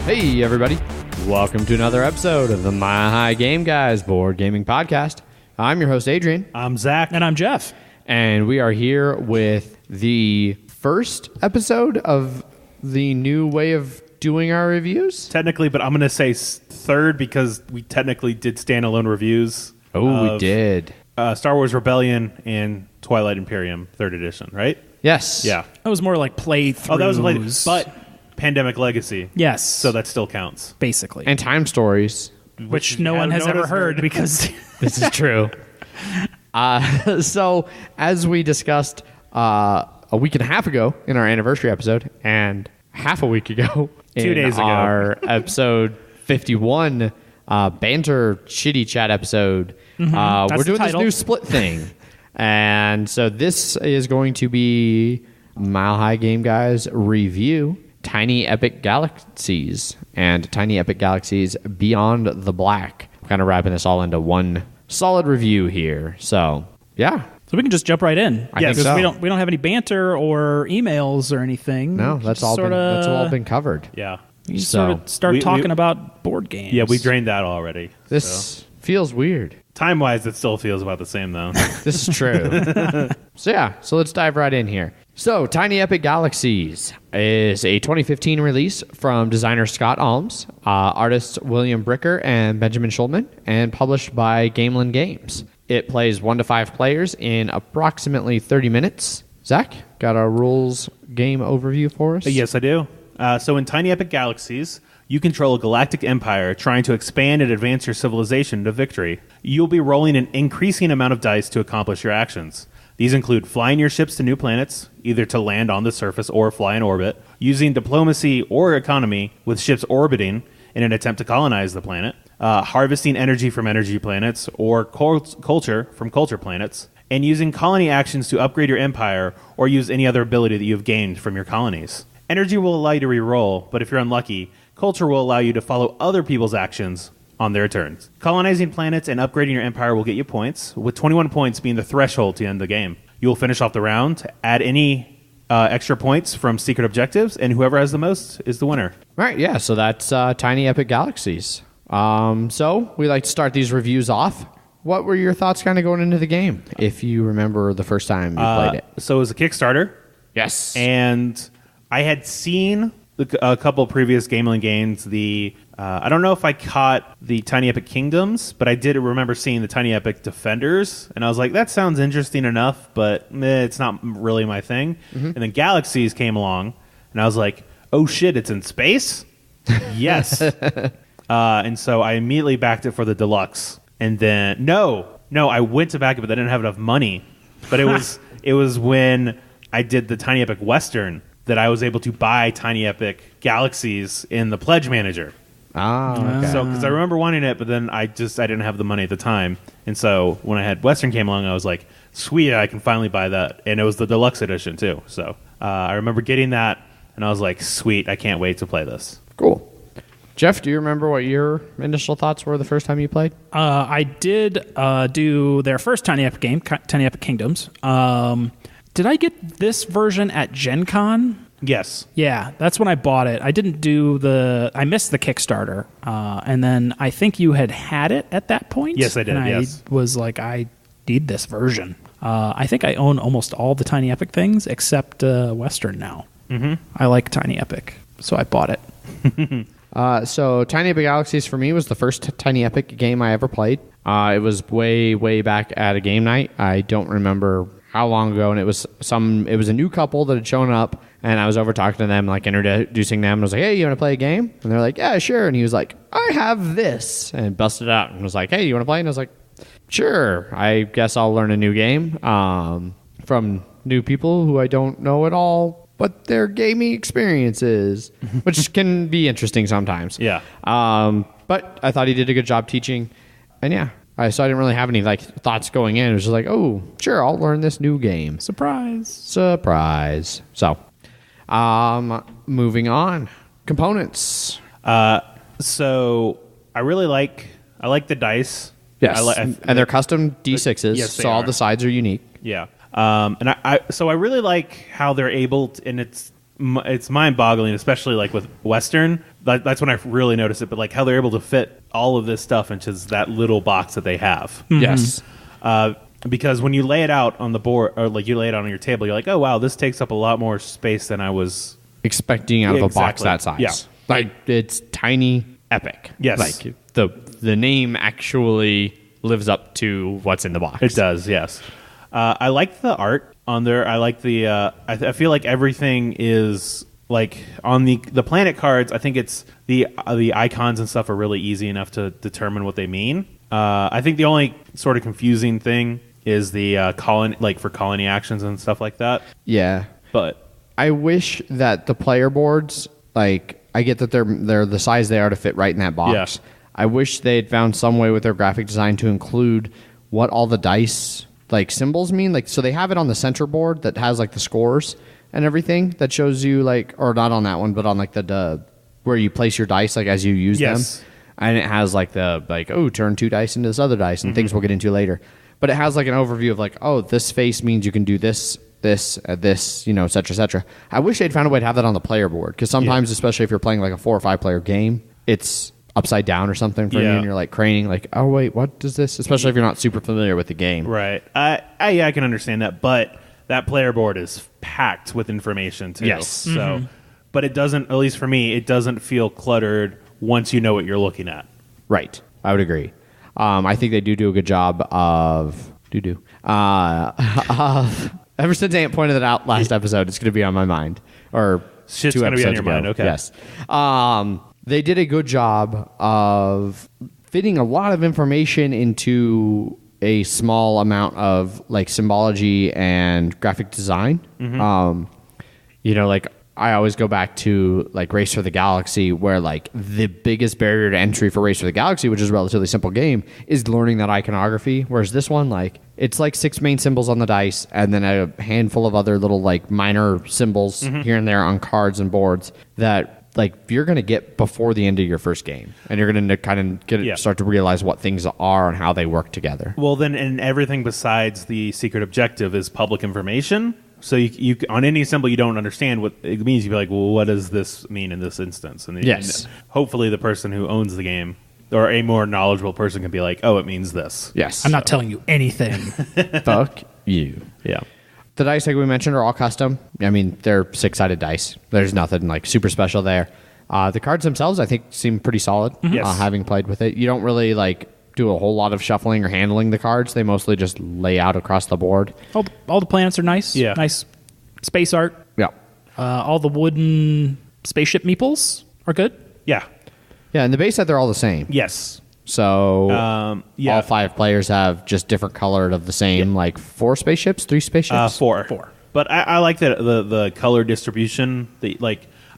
Hey everybody, welcome to another episode of the Mile High Game Guys board gaming podcast. I'm your host Adrian. I'm Zach. And I'm Jeff. And we are here with the first episode of the new way of doing our reviews. Technically, but I'm going to say third because we technically did standalone reviews. Oh, we did. Star Wars Rebellion and Twilight Imperium, 3rd edition, right? Yes. Yeah. That was more like playthroughs. Oh, that was later. But Pandemic Legacy. Yes. So that still counts. Basically. And Time Stories. Which no one has ever heard because... This is true. So, as we discussed a week and a half ago in our anniversary episode, and half a week ago 2 days ago, our episode 51 banter shitty chat episode, we're doing this new split thing. And so this is going to be Mile High Game Guys review Tiny Epic Galaxies and Tiny Epic Galaxies Beyond the Black. I'm kind of wrapping this all into one solid review here. So, yeah. So we can just jump right in. I think so. we don't have any banter or emails or anything. No, that's all been covered. Yeah. You just sort of start talking about board games. Yeah, we drained that already. This feels weird. Time-wise, it still feels about the same, though. This is true. So let's dive right in here. So, Tiny Epic Galaxies is a 2015 release from designer Scott Alms, artists William Bricker and Benjamin Schulman, and published by Gamelin Games. It plays 1 to 5 players in approximately 30 minutes. Zach, got a rules game overview for us? Yes, I do. So in Tiny Epic Galaxies, you control a galactic empire trying to expand and advance your civilization to victory. You'll be rolling an increasing amount of dice to accomplish your actions. These include flying your ships to new planets, either to land on the surface or fly in orbit, using diplomacy or economy with ships orbiting in an attempt to colonize the planet, harvesting energy from energy planets or culture from culture planets, and using colony actions to upgrade your empire or use any other ability that you've gained from your colonies. Energy will allow you to reroll, but if you're unlucky, culture will allow you to follow other people's actions on their turns. Colonizing planets and upgrading your empire will get you points, with 21 points being the threshold to end the game. You will finish off the round, add any extra points from secret objectives, and whoever has the most is the winner. All right, yeah, so that's Tiny Epic Galaxies. So we like to start these reviews off. What were your thoughts kind of going into the game, if you remember the first time you played it? So it was a Kickstarter. Yes. And I had seen a couple previous Gamelin games. I don't know if I caught the Tiny Epic Kingdoms, but I did remember seeing the Tiny Epic Defenders, and I was like, that sounds interesting enough, but it's not really my thing. Mm-hmm. And then Galaxies came along, and I was like, oh shit, it's in space? Yes. And so I immediately backed it for the deluxe. And then, no, I went to back it, but I didn't have enough money. But it was when I did the Tiny Epic Western that I was able to buy Tiny Epic Galaxies in the Pledge Manager. Oh, okay. So, because I remember wanting it, but then I didn't have the money at the time. And so when I had Western came along, I was like, sweet, I can finally buy that. And it was the deluxe edition, too. So I remember getting that, and I was like, sweet, I can't wait to play this. Cool. Jeff, do you remember what your initial thoughts were the first time you played? I did do their first Tiny Epic game, Tiny Epic Kingdoms. Did I get this version at Gen Con? Yes. Yeah, that's when I bought it. I didn't do I missed the Kickstarter. And then I think you had it at that point. Yes, I did, and yes. I was like, I need this version. I think I own almost all the Tiny Epic things except Western now. Mm-hmm. I like Tiny Epic, so I bought it. So Tiny Epic Galaxies for me was the first Tiny Epic game I ever played. It was way, way back at a game night. I don't remember how long ago, and it was a new couple that had shown up, and I was over talking to them, like introducing them, and I was like, hey, you want to play a game? And they're like, yeah, sure. And he was like, I have this, and busted it out and was like, hey, you want to play? And I was like, sure, I guess I'll learn a new game from new people who I don't know at all what their gaming experience is, which can be interesting sometimes. Yeah. But I thought he did a good job teaching, and yeah. So I didn't really have any thoughts going in. It was just like, oh, sure, I'll learn this new game. Surprise. So, moving on. Components. So I really like the dice. Yes, and they're custom D6s, yes, all the sides are unique. Yeah. And I really like how they're able to, and it's mind-boggling, especially like with Western. That's when I really noticed it. But like how they're able to fit all of this stuff into that little box that they have. Yes. Because when you lay it out on the board, or like you lay it out on your table, you're like, oh wow, this takes up a lot more space than I was expecting out of a box that size. Yeah. Like it's Tiny Epic. Yes. Like the name actually lives up to what's in the box. It does, yes. I like the art on there. I like the. I feel like everything is like on the planet cards. I think it's the icons and stuff are really easy enough to determine what they mean. I think the only sort of confusing thing is the colony, like for colony actions and stuff like that. Yeah, but I wish that the player boards, like I get that they're the size they are to fit right in that box. Yeah. I wish they had found some way with their graphic design to include what all the dice like symbols mean. Like so they have it on the center board that has like the scores and everything that shows you like, or not on that one, but on like the where you place your dice like as you use them. And it has like turn 2 dice into this other dice and things we'll get into later. But it has like an overview of like, oh, this face means you can do this, this, et cetera, et cetera. I wish they'd found a way to have that on the player board because sometimes, especially if you're playing like a 4 or 5 player game, it's upside down or something for you and you're like craning like, oh, wait, what does this? Especially if you're not super familiar with the game. Right. I can understand that, but that player board is packed with information too. Yes. So, but it doesn't, at least for me, it doesn't feel cluttered once you know what you're looking at. Right. I would agree. I think they do a good job of ever since Ant pointed it out last episode, it's going to be on my mind. Or shit's 2 going to be on episodes your ago. mind. Okay. Yes. They did a good job of fitting a lot of information into a small amount of like symbology and graphic design. Like I always go back to like Race for the Galaxy, where like the biggest barrier to entry for Race for the Galaxy, which is a relatively simple game, is learning that iconography. Whereas this one, like it's like 6 main symbols on the dice and then a handful of other little like minor symbols here and there on cards and boards that like you're going to get before the end of your first game, and you're going to kind of start to realize what things are and how they work together. Well, then, and everything besides the secret objective is public information. So you on any symbol you don't understand what it means, you'd be like, well, what does this mean in this instance? And yes, hopefully the person who owns the game or a more knowledgeable person can be like, oh, it means this. Yes, I'm not telling you anything. Fuck you. Yeah. The dice, like we mentioned, are all custom. I mean, they're 6-sided dice. There's nothing like super special there. The cards themselves, I think, seem pretty solid. Yes. Having played with it, you don't really like do a whole lot of shuffling or handling the cards. They mostly just lay out across the board. All the planets are nice. Yeah. Nice space art. Yeah. All the wooden spaceship meeples are good. Yeah. Yeah, and the base set, they're all the same. Yes. So yeah. all 5 players have just different colored of the same, like 4 spaceships, 3 spaceships? 4. But I like that the color distribution.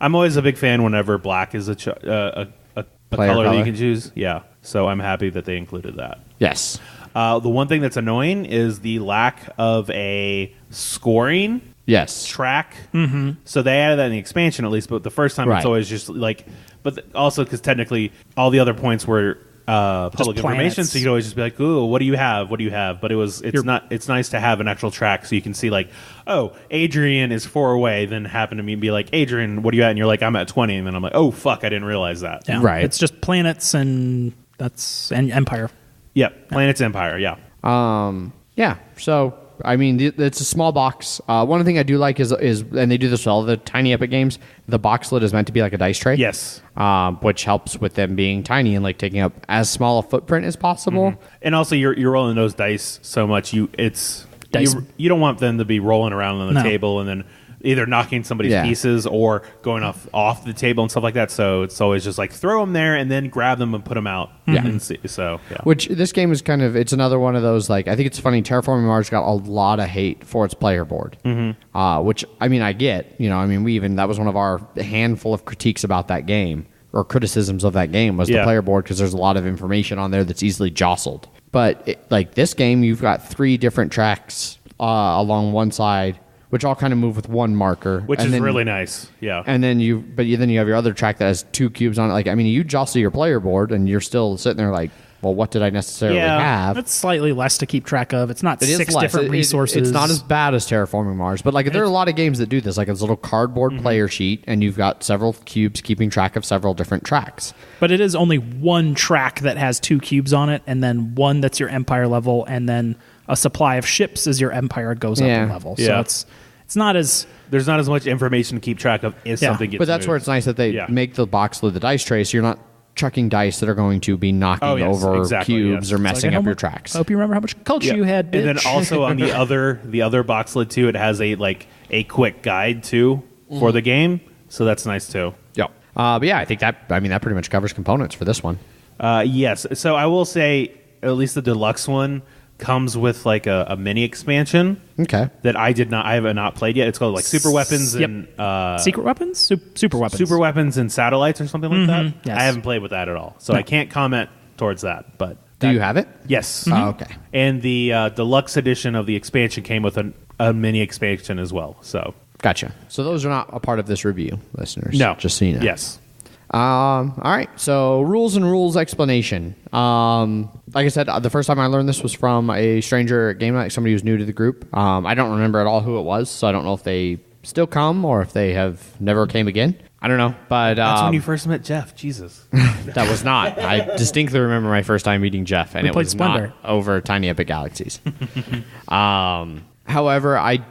I'm always a big fan whenever black is a color that you can choose. Yeah. So I'm happy that they included that. Yes. The one thing that's annoying is the lack of a scoring track. So they added that in the expansion at least, but the first time it's always just like, but also because technically all the other points were public information, so you could always just be like, "Ooh, what do you have? What do you have?" But it's nice to have an actual track so you can see like, "Oh, Adrian is 4 away." Then happen to me and be like, "Adrian, what are you at?" And you're like, "I'm at 20," and then I'm like, "Oh fuck, I didn't realize that." Yeah. Right. It's just planets and Empire. Yep, Planet's Empire. Yeah. Yeah. So I mean, it's a small box. One thing I do like is, and they do this with all the Tiny Epic games, the box lid is meant to be like a dice tray. Yes. Which helps with them being tiny and like taking up as small a footprint as possible. And also, you're rolling those dice so much, you don't want them to be rolling around on the table and then either knocking somebody's pieces or going off the table and stuff like that. So it's always just like throw them there and then grab them and put them out. And see, Which this game is kind of, it's another one of those, like, I think it's funny, Terraforming Mars got a lot of hate for its player board. Which, I mean, I get, that was one of our handful of critiques about that game, or criticisms of that game, was the player board, because there's a lot of information on there that's easily jostled. But like this game, you've got 3 different tracks along one side, which all kind of move with one marker, which is really nice. Yeah. And then you have your other track that has 2 cubes on it. Like, I mean, you jostle your player board, and you're still sitting there like, well, what did I necessarily have? It's slightly less to keep track of. It's not It is 6 less. different resources. It's not as bad as Terraforming Mars, but like there are a lot of games that do this, like this little cardboard player sheet, and you've got several cubes keeping track of several different tracks. But it is only one track that has 2 cubes on it, and then one that's your empire level, and then a supply of ships as your empire goes up in level. So it's not as... There's not as much information to keep track of if something gets But that's moved. where it's nice that they make the box with the dice tray, so you're not chucking dice that are going to be knocking over cubes or messing up your tracks. I hope you remember how much culture you had, bitch. And then also on the other box lid too, it has a quick guide too for the game, so that's nice too. Yeah. But yeah, I think that pretty much covers components for this one. Yes. So I will say at least the deluxe one comes with like a mini expansion. Okay. That I have not played yet. It's called like Super Weapons and Secret Weapons? Super Weapons. Super Weapons and Satellites or something like that. Yes. I haven't played with that at all, so I can't comment towards that. But Do you have it? Yes. Oh, okay. And the deluxe edition of the expansion came with a mini expansion as well. So Gotcha. So those are not a part of this review, listeners. no, Just so you know. Yes. All right. So rules and rules explanation. Like I said, the first time I learned this was from a stranger at Game Night, somebody who's new to the group. I don't remember at all who it was, so I don't know if they still come or if they have never came again. I don't know, but That's when you first met Jeff. Jesus. that was not. I distinctly remember my first time meeting Jeff, and We it played was Splendor. not over Tiny Epic Galaxies. However, I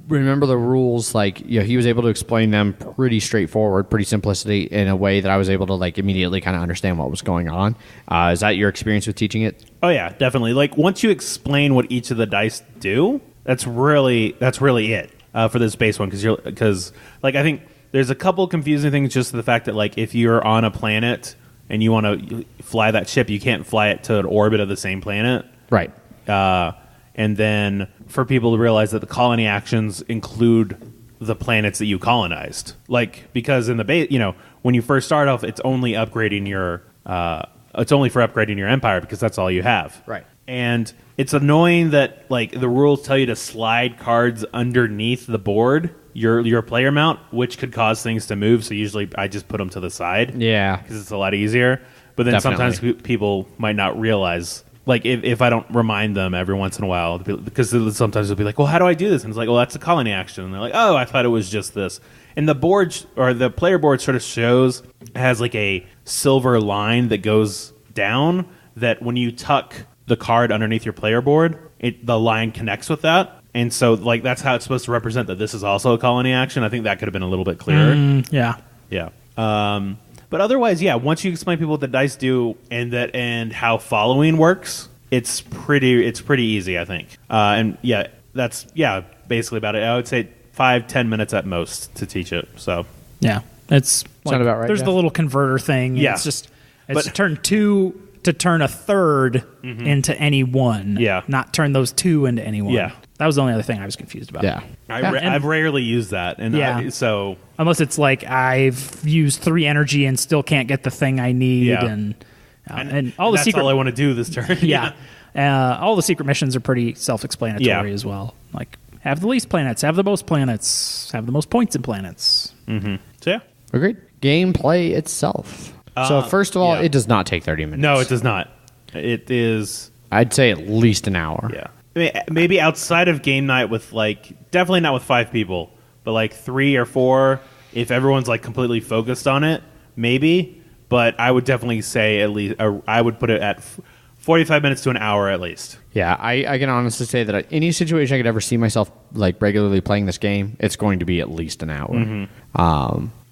remember the rules. Like, he was able to explain them pretty straightforward, pretty simplicity, in a way that I was able to like immediately kind of understand what was going on. Is that your experience with teaching it? Oh yeah, definitely. Like once you explain what each of the dice do, that's really it for this base one because like I think there's a couple confusing things just the fact that like if you're on a planet and you want to fly that ship, you can't fly it to an orbit of the same planet. Right. And then for people to realize that the colony actions include the planets that you colonized. Like, because in the base, when you first start off, it's only upgrading it's only for upgrading your empire because that's all you have. Right. And it's annoying that, like, the rules tell you to slide cards underneath the board, your player mount, which could cause things to move. So usually I just put them to the side. Yeah. Because it's a lot easier. But then Definitely. sometimes people might not realize, like, if I don't remind them every once in a while, because sometimes they'll be like, well, how do I do this? And it's like, well, that's a colony action. And they're like, oh, I thought it was just this. And the board, or the player board sort of has like a silver line that goes down that when you tuck the card underneath your player board, the line connects with that. And so, like, that's how it's supposed to represent that this is also a colony action. I think that could have been a little bit clearer. Yeah. Yeah. But otherwise, yeah, once you explain people what the dice do and how following works, it's pretty easy, I think. And yeah, that's basically about it. I would say 5-10 minutes at most to teach it. So Yeah. It's Sound about right, there's Jeff? the little converter thing. Yeah. It's turn 2 to turn a third into any one. Yeah. Not turn those 2 into any one. Yeah. That was the only other thing I was confused about. Yeah. I've rarely used that, and Yeah. so Unless it's like I've used 3 energy and still can't get the thing I need, Yeah. and all the that's secret. all I want to do this turn. Yeah, all the secret missions are pretty self-explanatory Yeah. as well. Like have the least planets, have the most planets, have the most points in planets. So yeah. Agreed. Gameplay itself. So first of all, yeah. it does not take 30 minutes. No, it does not. It is. I'd say at least an hour. Yeah. I mean, maybe outside of game night with definitely not with 5 people, but like 3 or 4, if everyone's like completely focused on it, maybe. But I would definitely say at least, I would put it at 45 minutes to an hour at least. Yeah, I can honestly say that any situation I could ever see myself like regularly playing this game, it's going to be at least an hour.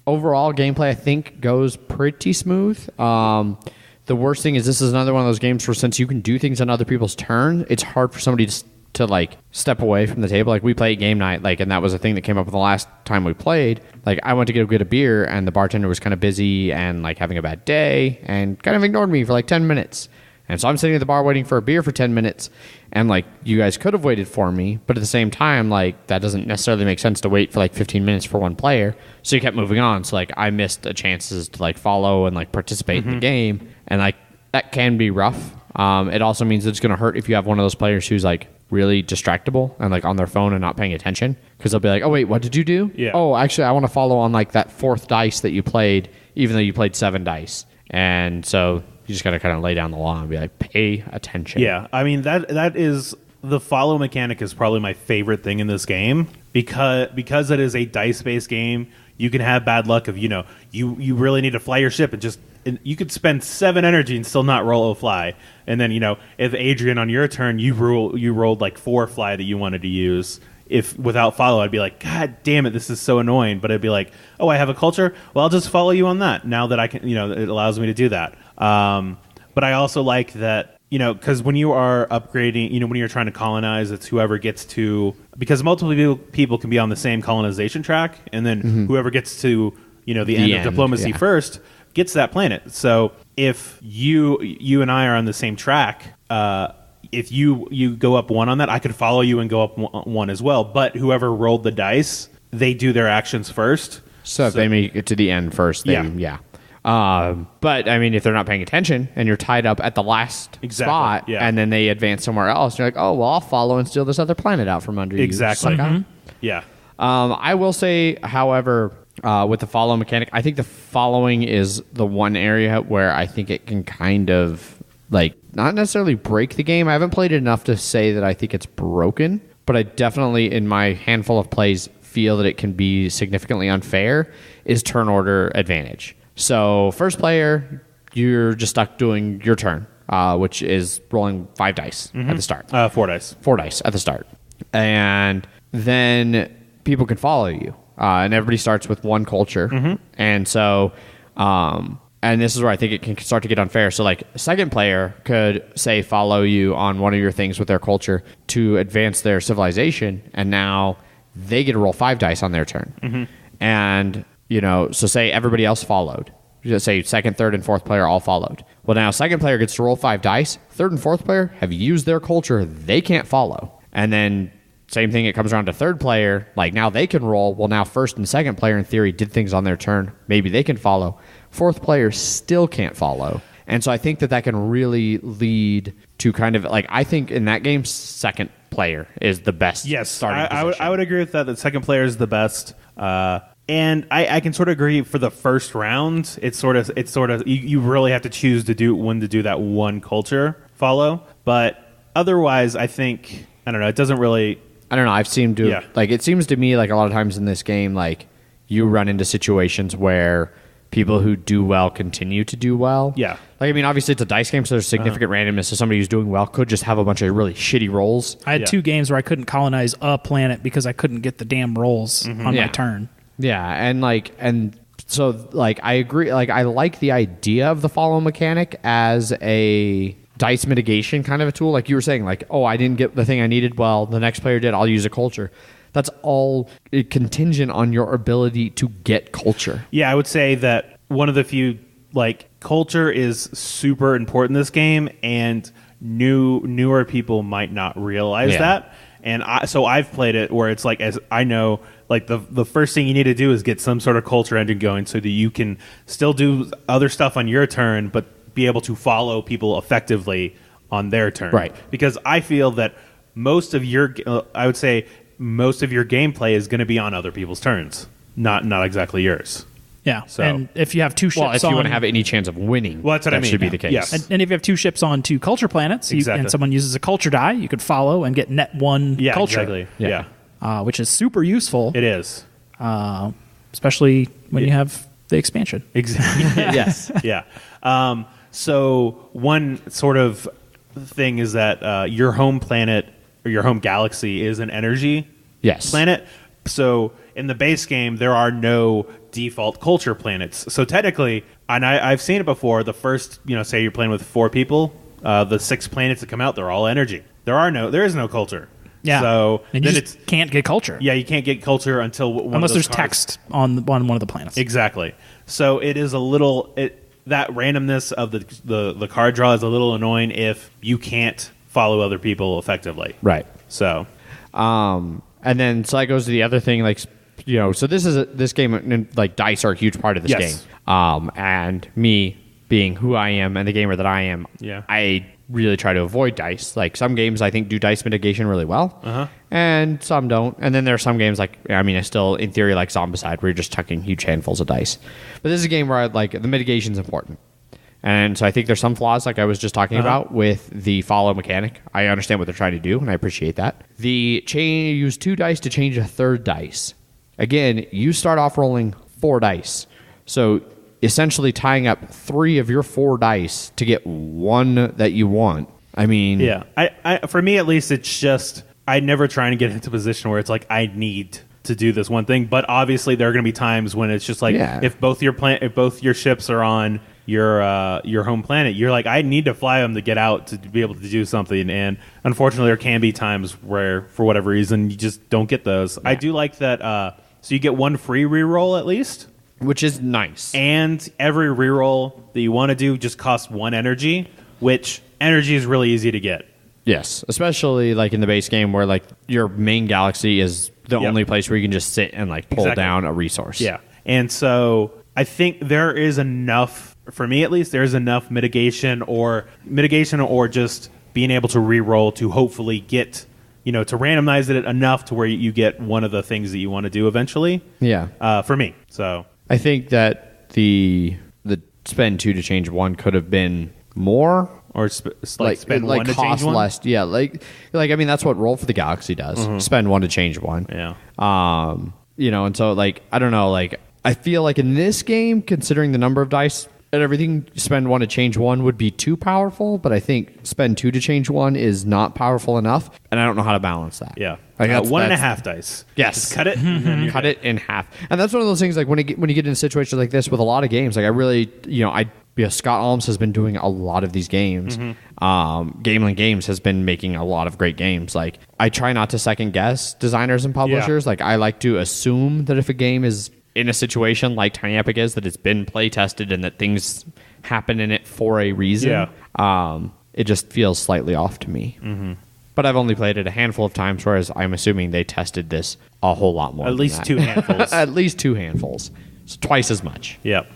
Overall gameplay, I think, goes pretty smooth. The worst thing is this is another one of those games where since you can do things on other people's turn, it's hard for somebody to like step away from the table. Like we played game night, and that was a thing that came up the last time we played. Like I went to go get a beer, and the bartender was kind of busy and like having a bad day, and kind of ignored me for like 10 minutes. And so I'm sitting at the bar waiting for a beer for 10 minutes, and like you guys could have waited for me, but at the same time, like that doesn't necessarily make sense to wait for like 15 minutes for one player. So you kept moving on. So like I missed the chances to like follow and like participate in the game, and like that can be rough. It also means that it's going to hurt if you have one of those players who's like really distractible and like on their phone and not paying attention, because they'll be like, oh wait, what did you do? Yeah. Oh, actually I want to follow on like that 4th dice that you played, even though you played 7 dice. And so You just got to kind of lay down the law and be like, pay attention. Yeah, I mean that is the follow mechanic is probably my favorite thing in this game because it is a dice-based game. You can have bad luck of you really need to fly your ship and you could spend 7 energy and still not roll a fly. And then if Adrian on your turn you rolled like 4 fly that you wanted to use. If without follow, I'd be like, God damn it, this is so annoying. But I'd be like, oh, I have a culture. Well, I'll just follow you on that. Now that I can, it allows me to do that. But I also like that, because when you are upgrading, when you're trying to colonize, it's whoever gets to, because multiple people can be on the same colonization track, and then whoever gets to, the end of diplomacy first gets that planet. So if you and I are on the same track, if you go up 1 on that, I could follow you and go up 1 as well. But whoever rolled the dice, they do their actions first. So if they make it to the end first, yeah. But I mean, if they're not paying attention and you're tied up at the last spot, and then they advance somewhere else, you're like, oh well, I'll follow and steal this other planet out from under you. Exactly. Yeah. I will say, however, with the follow mechanic, I think the following is the one area where I think it can kind of not necessarily break the game. I haven't played it enough to say that I think it's broken, but I definitely, in my handful of plays, feel that it can be significantly unfair, is turn order advantage. So first player, you're just stuck doing your turn, which is rolling 5 dice at the start. 4 dice. 4 dice at the start. And then people can follow you. And everybody starts with 1 culture. And so... and this is where I think it can start to get unfair. So, second player could, say, follow you on one of your things with their culture to advance their civilization, and now they get to roll 5 dice on their turn. And, so say everybody else followed. Just say second, third, and fourth player all followed. Well, now second player gets to roll 5 dice. Third and fourth player have used their culture. They can't follow. And then same thing, it comes around to third player. Now they can roll. Well, now first and second player, in theory, did things on their turn. Maybe they can follow. Fourth player still can't follow. And so I think that can really lead to kind of, I think in that game, second player is the best starting position. I would agree with that. The second player is the best. And I can sort of agree for the first round. It's sort of you really have to choose to do when to do that 1 culture follow. But otherwise, I think, I don't know, it doesn't really... I don't know. I've seen it seems to me like a lot of times in this game, you run into situations where people who do well continue to do well. Yeah. I mean, obviously it's a dice game, so there's significant randomness. So somebody who's doing well could just have a bunch of really shitty rolls. I had 2 games where I couldn't colonize a planet because I couldn't get the damn rolls on my turn. Yeah, and so I agree. I like the idea of the follow mechanic as a dice mitigation kind of a tool. Like you were saying, oh, I didn't get the thing I needed. Well, the next player did. I'll use a culture. That's all contingent on your ability to get culture. Yeah, I would say that one of the few, culture is super important in this game, and newer people might not realize that. And so I've played it where it's as I know, the first thing you need to do is get some sort of culture engine going so that you can still do other stuff on your turn, but be able to follow people effectively on their turn. Right. Because I feel that most of your gameplay is going to be on other people's turns, not exactly yours. Yeah. So, and if you have 2 ships if you want to have any chance of winning, that's what I mean. That should be the case. Yes. And if you have 2 ships on 2 culture planets, and someone uses a culture die, you could follow and get net 1 culture. Exactly. Yeah. Which is super useful. It is. Especially when you have the expansion. Exactly. Yes. Yeah. So one sort of thing is that your home planet or your home galaxy is an energy planet. So in the base game, there are no default culture planets. So technically, and I've seen it before, the first, say you're playing with 4 people, the 6 planets that come out, they're all energy. There is no culture. Yeah. So and you just can't get culture. Yeah, you can't get culture until unless there's text on one of the planets. Exactly. So it is a little that randomness of the card draw is a little annoying if you can't follow other people effectively. Right. So, and then that goes to the other thing, so this game, dice are a huge part of this game. And me being who I am and the gamer that I am, I really try to avoid dice. Some games I think do dice mitigation really well, and some don't. And then there are some games I still in theory like Zombicide, where you're just chucking huge handfuls of dice. But this is a game where the mitigation is important. And so I think there's some flaws, like I was just talking about, with the follow mechanic. I understand what they're trying to do, and I appreciate that. The change, use 2 dice to change a third dice. Again, you start off rolling 4 dice. So essentially tying up 3 of your 4 dice to get 1 that you want. I mean... Yeah. I for me, at least, it's just... I never try to get into a position where it's like, I need to do this one thing. But obviously, there are going to be times when it's just like, if both your ships are on your home planet, you're like, I need to fly them to get out to be able to do something. And unfortunately, there can be times where, for whatever reason, you just don't get those. I do like that. So you get 1 free reroll at least, which is nice. And every reroll that you want to do just costs 1 energy, which energy is really easy to get. Yes, especially like in the base game where like your main galaxy is the only place where you can just sit and like pull down a resource. Yeah. And so I think there is enough, for me at least, there's enough mitigation or just being able to re-roll to hopefully get, to randomize it enough to where you get one of the things that you want to do eventually. Yeah. For me. So I think that the spend 2 to change 1 could have been more. Or spend 1 to change 1? Less. Yeah, like I mean, that's what Roll for the Galaxy does. Spend 1 to change 1. Yeah. And so like I don't know, like I feel like in this game, considering the number of dice and everything, spend 1 to change 1 would be too powerful. But I think spend 2 to change 1 is not powerful enough, and I don't know how to balance that. Yeah. Like 1.5 dice. Yes. Just cut it. And then cut it in half. And that's one of those things. Like when you get in a situation like this with a lot of games, like I really, Scott Alms has been doing a lot of these games. Gameland Games has been making a lot of great games. Like I try not to second guess designers and publishers. Like I like to assume that if a game is in a situation like Tiny Epic is, that it's been play tested and that things happen in it for a reason. Yeah. It just feels slightly off to me. But I've only played it a handful of times, whereas I'm assuming they tested this a whole lot more. At least 2 handfuls. At least 2 handfuls. So twice as much. Yep.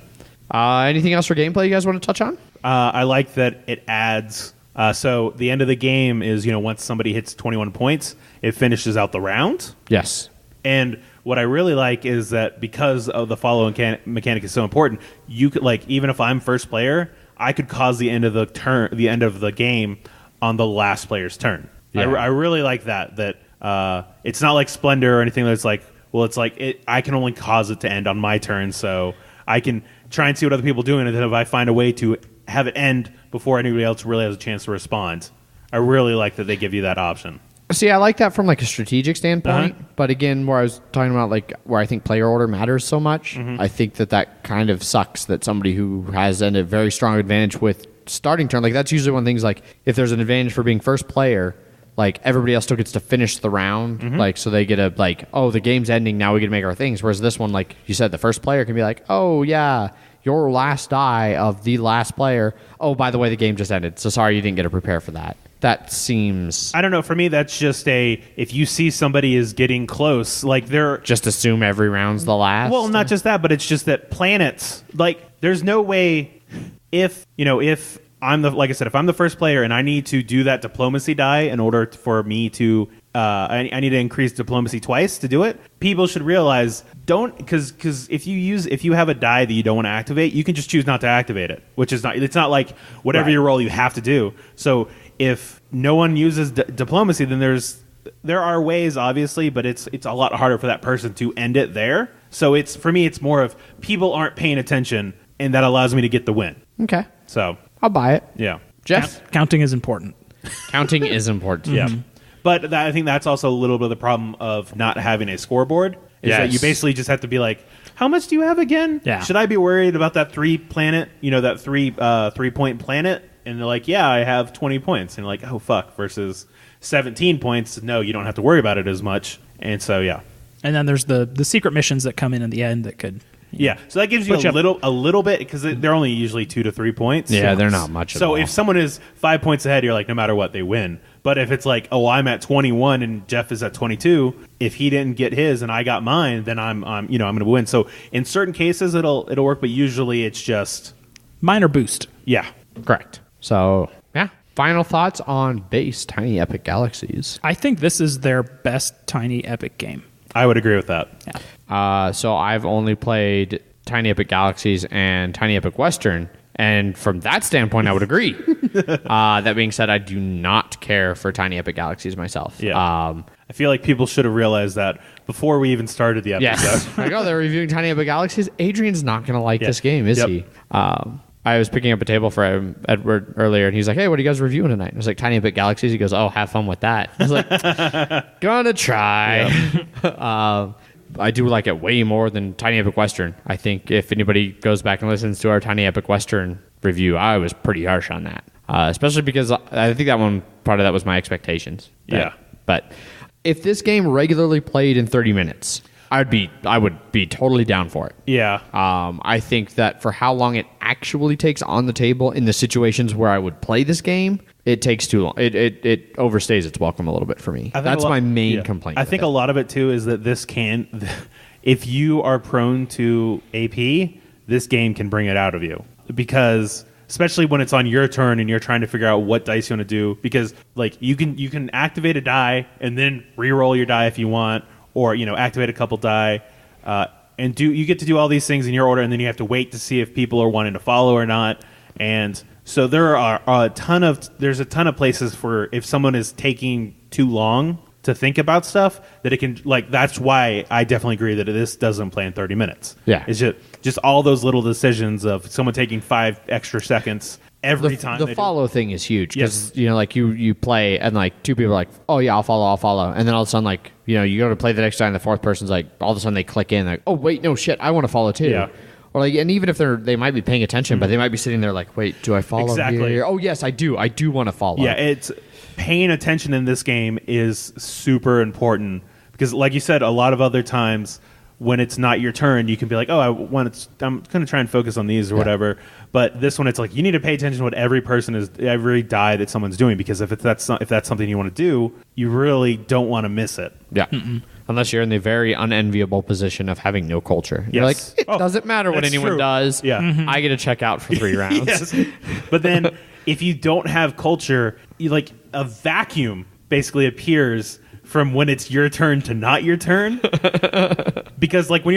Anything else for gameplay you guys want to touch on? I like that it adds... so the end of the game is, once somebody hits 21 points, it finishes out the round. Yes. And what I really like is that because of the follow mechanic is so important, you could, like, even if I'm first player, I could cause the end of the game on the last player's turn. Yeah. I really like that it's not like Splendor or anything that's like, well, it's like I can only cause it to end on my turn, so I can try and see what other people are doing, and then if I find a way to have it end before anybody else really has a chance to respond, I really like that they give you that option. See, I like that from like a strategic standpoint, but again, where I was talking about like where I think player order matters so much, I think that kind of sucks that somebody who has a very strong advantage with starting turn, like that's usually one of the things, like if there's an advantage for being first player, like everybody else still gets to finish the round, like so they get a like, oh, the game's ending, now we get to make our things. Whereas this one, like you said, the first player can be like, oh yeah, your last die of the last player. Oh, by the way, the game just ended, so sorry you didn't get to prepare for that. That seems... I don't know. For me, that's just if you see somebody is getting close, like they're... Just assume every round's the last? Well, not just that, but it's just that planets, like there's no way if I'm like I said, if I'm the first player and I need to do that diplomacy die in order for me to, I need to increase diplomacy twice to do it. People should realize because if you have a die that you don't want to activate, you can just choose not to activate it, which is it's not like whatever you roll you have to do. So if no one uses diplomacy, then there are ways, obviously, but it's a lot harder for that person to end it there. So for me, it's more of people aren't paying attention, and that allows me to get the win. Okay. So I'll buy it. Yeah. Jeff? Counting is important. Counting is important. Yeah. But I think that's also a little bit of the problem of not having a scoreboard. Is that you basically just have to be like, how much do you have again? Yeah. Should I be worried about that 3 planet, that 3-point planet? And they're like, yeah, I have 20 points. And like, oh, fuck, versus 17 points. No, you don't have to worry about it as much. And so, yeah. And then there's the secret missions that come in the end that could... Yeah, so that gives you a little bit, because they're only usually 2 to 3 points. Yeah, they're not much at all. So if someone is 5 points ahead, you're like, no matter what, they win. But if it's like, oh, I'm at 21 and Jeff is at 22, if he didn't get his and I got mine, then I'm going to win. So in certain cases it'll work, but usually it's just minor boost. Yeah, correct. So yeah, final thoughts on base Tiny Epic Galaxies. I think this is their best Tiny Epic game. I would agree with that. Yeah. So I've only played Tiny Epic Galaxies and Tiny Epic Western, And from that standpoint, I would agree. That being said, I do not care for Tiny Epic Galaxies myself. Yeah. I feel like people should have realized that before we even started the episode. Yes. Like, they're reviewing Tiny Epic Galaxies. Adrian's not going to like this game, is he? I was picking up a table for Edward earlier, and he's like, hey, what are you guys reviewing tonight? I was like, Tiny Epic Galaxies. He goes, oh, have fun with that. I was like, gonna try. I do like it way more than Tiny Epic Western. I think if anybody goes back and listens to our Tiny Epic Western review, I was pretty harsh on that. Especially because I think part of that was my expectations. But if this game regularly played in 30 minutes, I would be totally down for it. Yeah. I think that for how long it actually takes on the table in the situations where I would play this game, it takes too long. It overstays its welcome a little bit for me. That's my main complaint. I think a lot of it too is that if you are prone to AP, this game can bring it out of you, because especially when it's on your turn and you're trying to figure out what dice you want to do, because like you can activate a die and then re-roll your die if you want, or activate a couple die, and you get to do all these things in your order, and then you have to wait to see if people are wanting to follow or not. And so there's a ton of places for if someone is taking too long to think about stuff that it can, like, that's why I definitely agree that this doesn't play in 30 minutes. Yeah. It's just all those little decisions of someone taking 5 extra seconds every time. The follow thing is huge because, like you play and like two people are like, oh yeah, I'll follow. And then all of a sudden, like, you go to play the next time, the fourth person's like, all of a sudden they click in like, oh wait, no shit, I want to follow too. Yeah. Or like, and even if they might be paying attention, but they might be sitting there like, wait, do I follow Exactly. here? Oh yes, I do want to follow. Yeah, it's paying attention in this game is super important because, like you said, a lot of other times when it's not your turn, you can be like, oh, I'm going to try and focus on these or whatever. But this one, it's like you need to pay attention to what every die that someone's doing, because if that's something you want to do, you really don't want to miss it. Yeah. Unless you're in the very unenviable position of having no culture. You're like, it doesn't matter what anyone does. Yeah. I get to check out for 3 rounds. Yes. But then if you don't have culture, like a vacuum basically appears from when it's your turn to not your turn. Because like when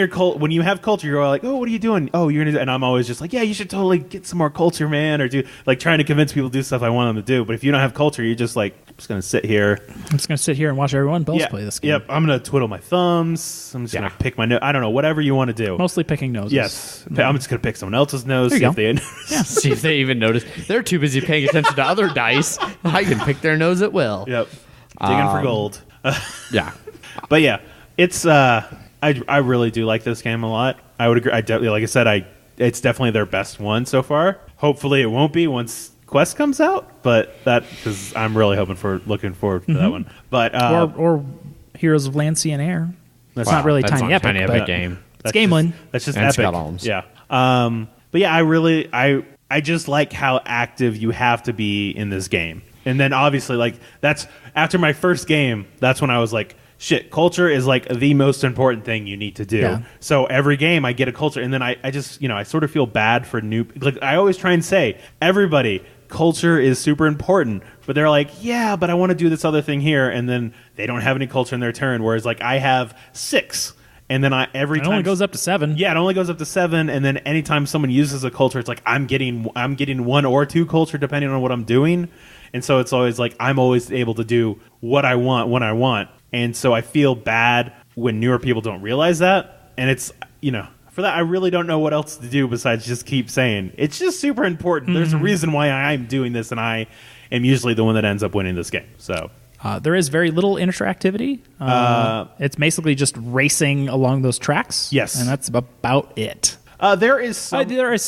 you have culture, you're all like, oh, what are you doing? Oh, you're gonna do, and I'm always just like, yeah, you should totally get some more culture, man, or do like trying to convince people to do stuff I want them to do. But if you don't have culture, you're just like, I'm just gonna sit here. I'm just gonna sit here and watch everyone else play this game. Yep, I'm gonna twiddle my thumbs. I'm just gonna pick my nose. I don't know, whatever you want to do. Mostly picking noses. Yes, I'm just gonna pick someone else's nose. There you see go. if they See if they even notice. They're too busy paying attention to other dice. I can pick their nose at will. Yep, digging for gold. Yeah. But yeah, it's I really do like this game a lot. I would agree. Like I said, it's definitely their best one so far. Hopefully, it won't be once Quest comes out, but because I'm really looking forward to that one. But or Heroes of Land, Sea, and Air. That's not really Tiny Epic. Tiny Epic game. It's Gameland. That's just and epic. Scott Alms. Yeah. But yeah, I just like how active you have to be in this game. And then obviously, like, that's after my first game, that's when I was like, shit, culture is like the most important thing you need to do. Yeah. So every game I get a culture, and then I just, I sort of feel bad for new, like I always try and say, everybody, culture is super important, but they're like, yeah, but I want to do this other thing here, and then they don't have any culture in their turn, whereas like I have 6. And then every time it only goes up to 7. Yeah, it only goes up to 7. And then anytime someone uses a culture, it's like I'm getting 1 or 2 culture depending on what I'm doing. And so it's always like I'm always able to do what I want when I want. And so I feel bad when newer people don't realize that. And it's for that I really don't know what else to do besides just keep saying it's just super important. There's a reason why I'm doing this, and I am usually the one that ends up winning this game. So. There is very little interactivity. It's basically just racing along those tracks. Yes. And that's about it. There is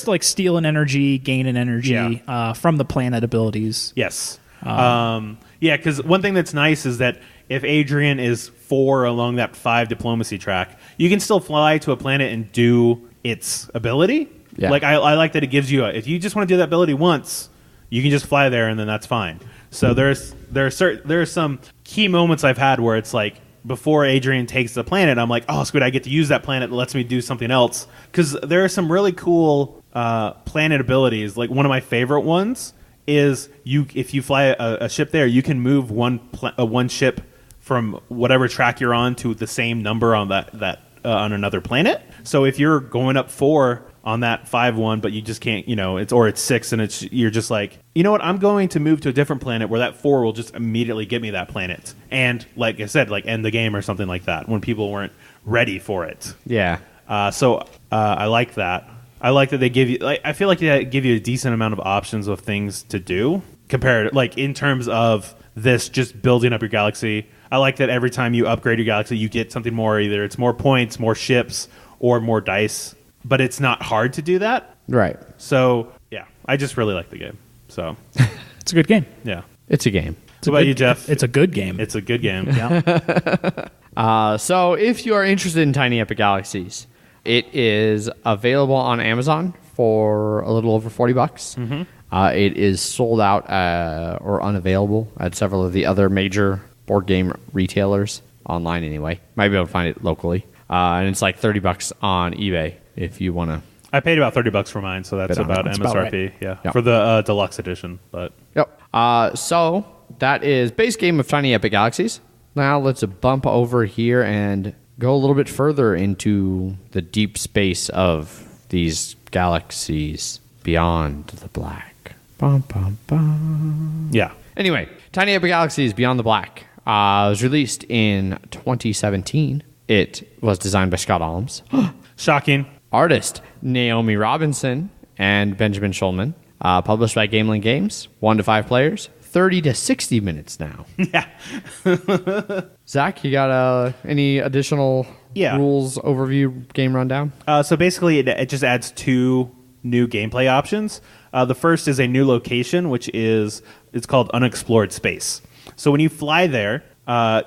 like steal and energy, gain and energy from the planet abilities. Yes. Because one thing that's nice is that if Adrian is 4 along that 5 diplomacy track, you can still fly to a planet and do its ability. Yeah. Like I like that it gives you if you just want to do that ability once, you can just fly there and then that's fine. So there are some key moments I've had where it's like before Adrian takes the planet, I'm like, oh, sweet, I get to use that planet that lets me do something else. Because there are some really cool planet abilities. Like one of my favorite ones is if you fly a ship there, you can move one ship from whatever track you're on to the same number on that on another planet. So if you're going up 4 on that 5-1, but you just can't, it's 6, and you're just like, you know what, I'm going to move to a different planet where that 4 will just immediately get me that planet. And like I said, like end the game or something like that when people weren't ready for it. Yeah. So I like that. I like that they give you, I feel like they give you a decent amount of options of things to do compared, like in terms of this just building up your galaxy. I like that every time you upgrade your galaxy, you get something more. Either it's more points, more ships, or more dice. But it's not hard to do that. Right. So, yeah, I just really like the game. So, It's a good game. yeah. It's a game. What about you, Jeff? It's a good game. It's a good game. Yeah. So if you are interested in Tiny Epic Galaxies, it is available on Amazon for a little over $40. Mm-hmm. It is sold out or unavailable at several of the other major board game retailers online anyway. Might be able to find it locally. And it's like $30 on eBay if you want to. I paid about $30 for mine, so that's about That's MSRP. about right. Yeah, Yep. for the deluxe edition. But Yep. So that is base game of Tiny Epic Galaxies. Now let's bump over here and go a little bit further into the deep space of these galaxies beyond the black. Bum, bum, bum. yeah, Anyway, Tiny Epic Galaxies Beyond the Black was released in 2017. It was designed by Scott Alms. shocking. Artist Naomi Robinson and Benjamin Schulman. Published by Gameland Games. 1 to 5 players. 30 to 60 minutes now. Yeah. Zach, you got any additional rules overview game rundown? So basically, it just adds 2 new gameplay options. The first is a new location, it's called Unexplored Space. So when you fly there,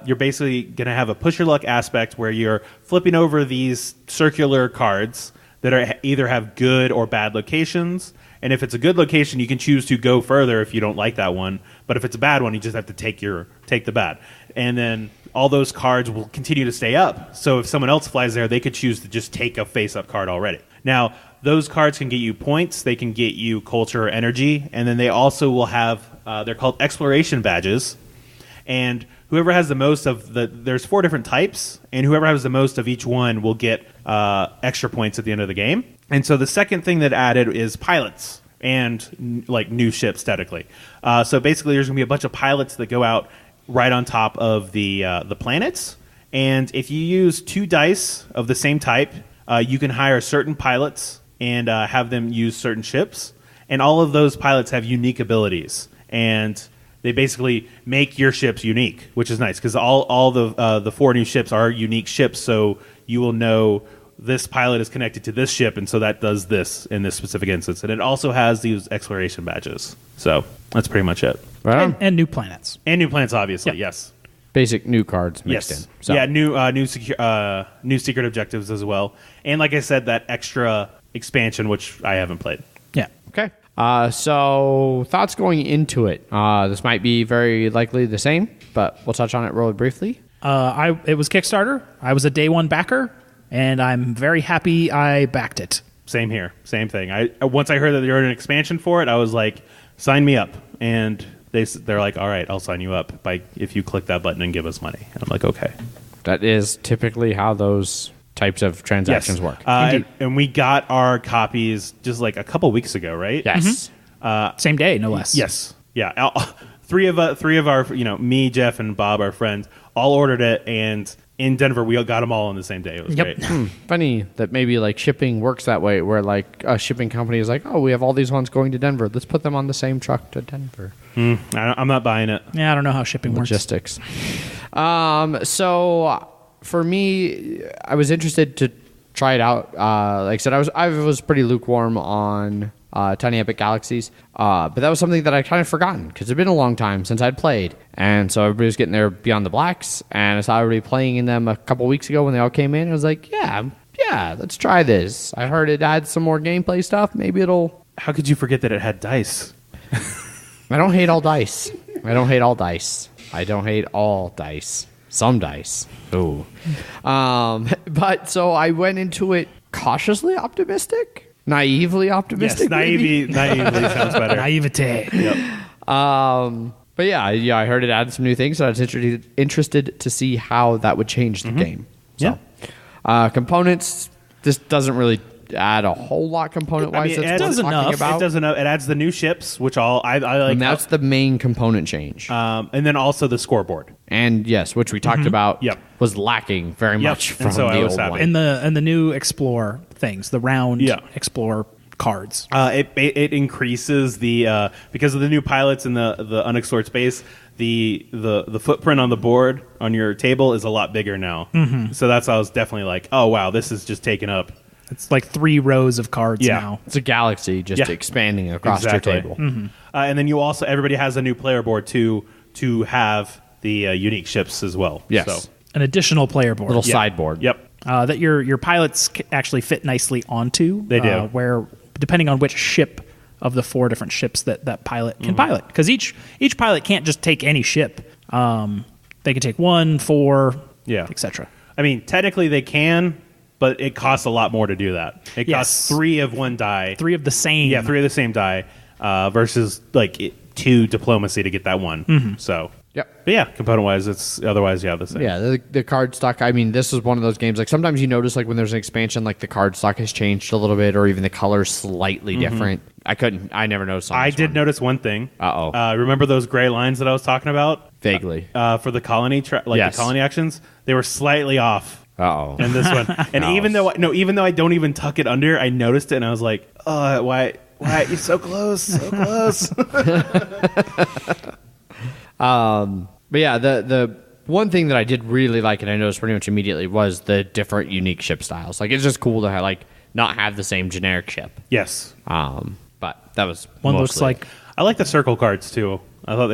you're basically going to have a push your luck aspect where you're flipping over these circular cards that either have good or bad locations. And if it's a good location, you can choose to go further if you don't like that one. But if it's a bad one, you just have to take the bad. And then all those cards will continue to stay up. So if someone else flies there, they could choose to just take a face-up card already. Now, those cards can get you points. They can get you culture or energy. And then they also will have, they're called exploration badges. And whoever has the most of there's 4 different types. And whoever has the most of each one will get extra points at the end of the game. And so the second thing that added is pilots and like new ships statically. So basically, there's going to be a bunch of pilots that go out right on top of the planets. And if you use 2 dice of the same type, you can hire certain pilots and have them use certain ships. And all of those pilots have unique abilities. And they basically make your ships unique, which is nice because all the 4 new ships are unique ships. So you will know this pilot is connected to this ship, and so that does this in this specific instance. And it also has these exploration badges. So that's pretty much it. Right. And new planets. And new planets, obviously, Yep. yes. Basic new cards mixed Yes. in. So. Yeah, new secret objectives as well. And like I said, that extra expansion, which I haven't played. Yeah. Okay. So thoughts going into it. This might be very likely the same, but we'll touch on it really briefly. It was Kickstarter. I was a day one backer, and I'm very happy I backed it. Same here. Same thing. Once I heard that there was an expansion for it, I was like, sign me up. And they're like, all right, I'll sign you up if you click that button and give us money. And I'm like, okay. That is typically how those types of transactions work. And we got our copies just like a couple weeks ago, right? Yes. Same day, no less. Yes. Yeah. Three of our, me, Jeff, and Bob, our friends, all ordered it, and in Denver, we got them all on the same day. It was great. Funny that maybe like shipping works that way, where like a shipping company is like, oh, we have all these ones going to Denver. Let's put them on the same truck to Denver. I'm not buying it. Yeah, I don't know how shipping works. Logistics. So for me, I was interested to try it out. Like I said, I was pretty lukewarm on Tiny Epic Galaxies, but that was something that I kind of forgotten because it had been a long time since I'd played, and so everybody was getting their Beyond the Blacks, and I saw everybody playing in them a couple weeks ago when they all came in. I was like, yeah, let's try this. I heard it adds some more gameplay stuff. Maybe it'll. How could you forget that it had dice? I don't hate all dice. I don't hate all dice. I don't hate all dice. Some dice. Ooh. But so I went into it cautiously optimistic. Naively optimistic. Yes, naively sounds better. Naivete. Yep. But yeah, I heard it added some new things, so I was interested to see how that would change the game. So, components. This doesn't really add a whole lot component-wise. it that's does worth talking enough. about. It does enough. It adds the new ships, which I like. And that's the main component change. And then also the scoreboard. And yes, which we talked about, Yep. was lacking very much from And so I the was old happy. one. And the new Explore things, the round Explore cards. It increases the because of the new pilots in the unexplored space. The footprint on the board on your table is a lot bigger now. So that's why I was definitely like, oh wow, this is just taken up. It's like 3 rows of cards now. It's a galaxy just expanding across Exactly. your table. And then everybody has a new player board to have the unique ships as well. Yes. So, An additional player board. Little sideboard. yep. That your pilots actually fit nicely onto. They do. Where, depending on which ship of the 4 different ships that pilot can pilot. Because each pilot can't just take any ship. They can take 1, 4, etc. I mean, technically they can, but it costs a lot more to do that. It costs 3 of one die. 3 of the same. Yeah, 3 of the same die versus like 2 diplomacy to get that one. So, Yep. but yeah, component wise, it's otherwise the same. Yeah, the card stock. I mean, this is one of those games. Like sometimes you notice, like when there's an expansion, like the card stock has changed a little bit, or even the color's slightly different. I never noticed. I did notice one thing. Remember those gray lines that I was talking about? Vaguely. For the colony, the colony actions, they were slightly off. In this one, and even though I don't even tuck it under, I noticed it, and I was like, "Oh, why? You're so close, so close." But yeah, the one thing that I did really like, and I noticed pretty much immediately, was the different unique ship styles. Like it's just cool to have, like not have the same generic ship. Yes. But that was One mostly looks like I like the circle cards too. I thought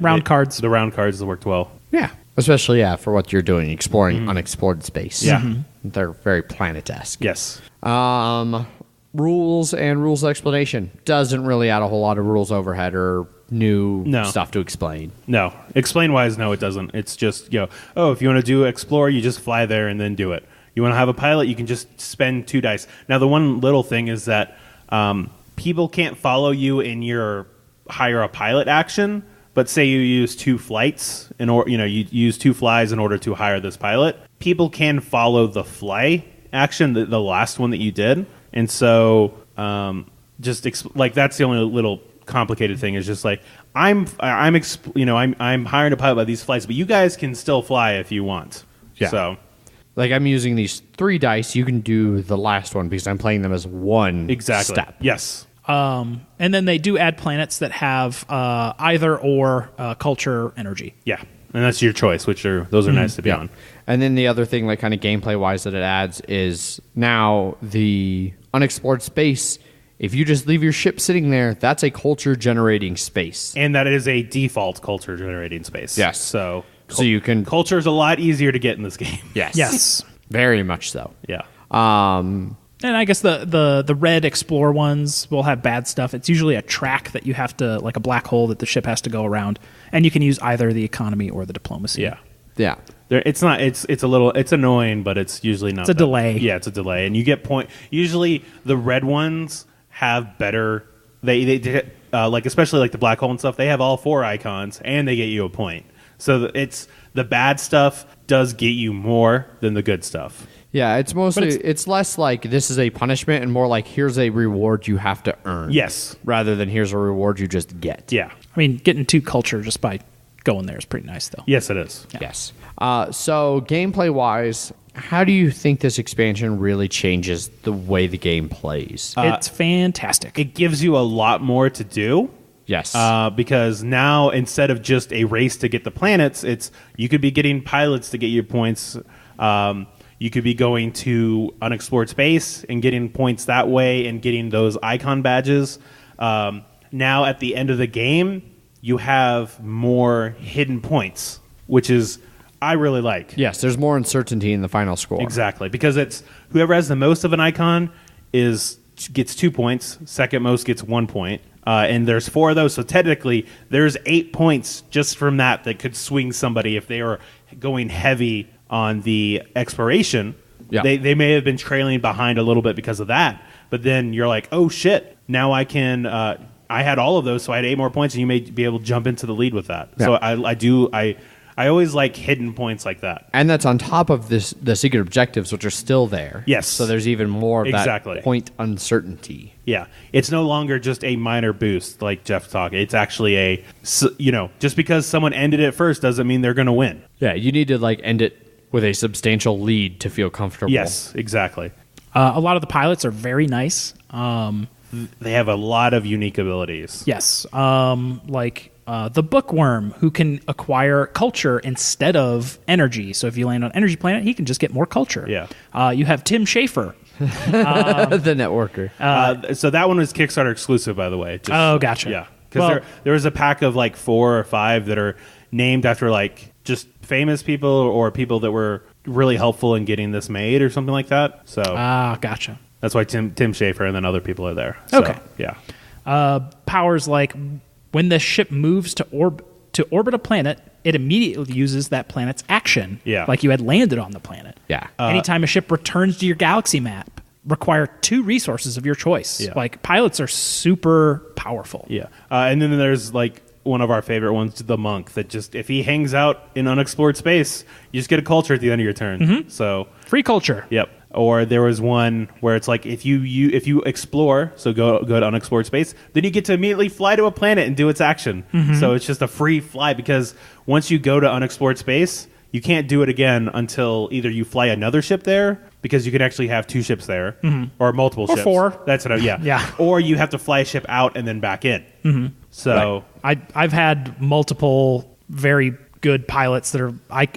round cards. The round cards worked well. yeah, especially for what you're doing, exploring unexplored space. Yeah. They're very planet-esque. Yes. Rules and rules explanation doesn't really add a whole lot of rules overhead or new stuff to explain. No. Explain wise, no, it doesn't. It's just, if you want to do explore, you just fly there and then do it. You want to have a pilot, you can just spend 2 dice. Now, the one little thing is that people can't follow you in your hire a pilot action, but say you use 2 flights you use 2 flies in order to hire this pilot. People can follow the fly action, the last one that you did. And so that's the only little complicated thing is just like I'm hiring a pilot by these flights, but you guys can still fly if you want. Yeah. So like I'm using these 3 dice. You can do the last one because I'm playing them as one step. Yes. And then they do add planets that have either or culture energy. Yeah. And that's your choice, those are nice to be on. And then the other thing, like kind of gameplay wise, that it adds is now the unexplored space. If you just leave your ship sitting there, that's a culture generating space. And that is a default culture generating space. Yes. So you can culture is a lot easier to get in this game. Yes. Very much so. Yeah. And I guess the red explore ones will have bad stuff. It's usually a track that you have to, like a black hole that the ship has to go around, and you can use either the economy or the diplomacy. Yeah. Yeah. It's annoying, but it's usually not. It's a delay. Yeah, it's a delay, and you get point. Usually, the red ones have better. They like especially like the black hole and stuff. They have all 4 icons, and they get you a point. So it's the bad stuff does get you more than the good stuff. Yeah, it's mostly it's less like this is a punishment and more like here's a reward you have to earn. Yes. Rather than here's a reward you just get. Yeah. I mean, getting 2 culture just by going there is pretty nice, though. Yes, it is. Yeah. Yes. So gameplay wise, how do you think this expansion really changes the way the game plays? It's fantastic. It gives you a lot more to do. Yes. Because now instead of just a race to get the planets, you could be getting pilots to get your points. You could be going to unexplored space and getting points that way and getting those icon badges. Now at the end of the game, you have more hidden points, which is I really like. Yes, there's more uncertainty in the final score. Exactly, because it's whoever has the most of an icon gets 2 points. Second most gets 1 point. And there's 4 of those, so technically there's 8 points just from that could swing somebody if they are going heavy on the exploration. Yeah. They may have been trailing behind a little bit because of that, but then you're like, oh shit, now I can. I had all of those, so I had 8 more points, and you may be able to jump into the lead with that. Yeah. So I I always like hidden points like that. And that's on top of the secret objectives, which are still there. Yes. So there's even more of Exactly. that point uncertainty. Yeah, it's no longer just a minor boost like Jeff talked. It's actually just because someone ended it first doesn't mean they're going to win. Yeah, you need to like end it with a substantial lead to feel comfortable. Yes, exactly. A lot of the pilots are very nice. They have a lot of unique abilities. Yes, the bookworm who can acquire culture instead of energy. So if you land on energy planet, he can just get more culture. Yeah. You have Tim Schafer. The networker. So that one was Kickstarter exclusive, by the way. Gotcha. Yeah, because there was a pack of like 4 or 5 that are named after like just famous people or people that were really helpful in getting this made or something like that. So gotcha. That's why Tim Schafer and then other people are there. So, Okay. Yeah. Powers like when the ship moves to orbit a planet, it immediately uses that planet's action. Yeah. Like you had landed on the planet. Yeah. Anytime a ship returns to your galaxy map, require 2 resources of your choice. Yeah. Like pilots are super powerful. Yeah. And then there's like one of our favorite ones, the monk, that just if he hangs out in unexplored space, you just get a culture at the end of your turn. Mm-hmm. So Free culture. Yep. Or there was one where it's like if you explore, so go to unexplored space, then you get to immediately fly to a planet and do its action. Mm-hmm. So it's just a free fly because once you go to unexplored space, you can't do it again until either you fly another ship there because you can actually have 2 ships there or multiple Or ships. 4. That's what yeah. Yeah. Or you have to fly a ship out and then back in. Mm-hmm. So I've had multiple very good pilots that are I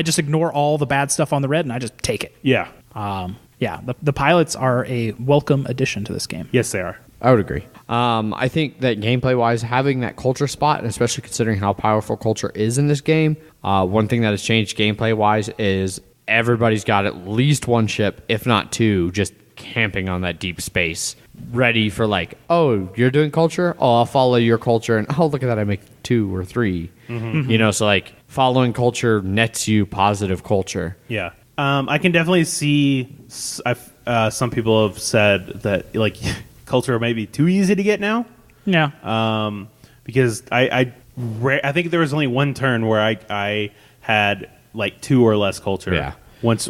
just ignore all the bad stuff on the red and I just take it. yeah. The pilots are a welcome addition to this game. Yes, they are. I would agree. I think that gameplay-wise, having that culture spot, and especially considering how powerful culture is in this game, one thing that has changed gameplay-wise is everybody's got at least 1 ship, if not 2, just camping on that deep space, ready for like, oh, you're doing culture? Oh, I'll follow your culture, and oh, look at that, I make 2 or 3. Mm-hmm. So like following culture nets you positive culture. Yeah. I can definitely see some people have said that like culture may be too easy to get now. Yeah. Because I think there was only one turn where I had like 2 or less culture. Yeah. Once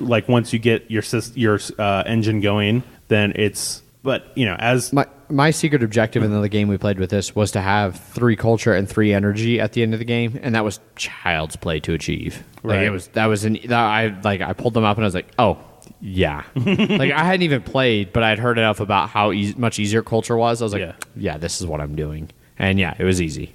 you get your engine going, then it's. But as my secret objective in the game we played with this was to have 3 culture and 3 energy at the end of the game, and that was child's play to achieve. Right. I pulled them up and I was like, oh yeah. Like I hadn't even played, but I'd heard enough about how much easier culture was. I was like, yeah, this is what I'm doing, and yeah, it was easy.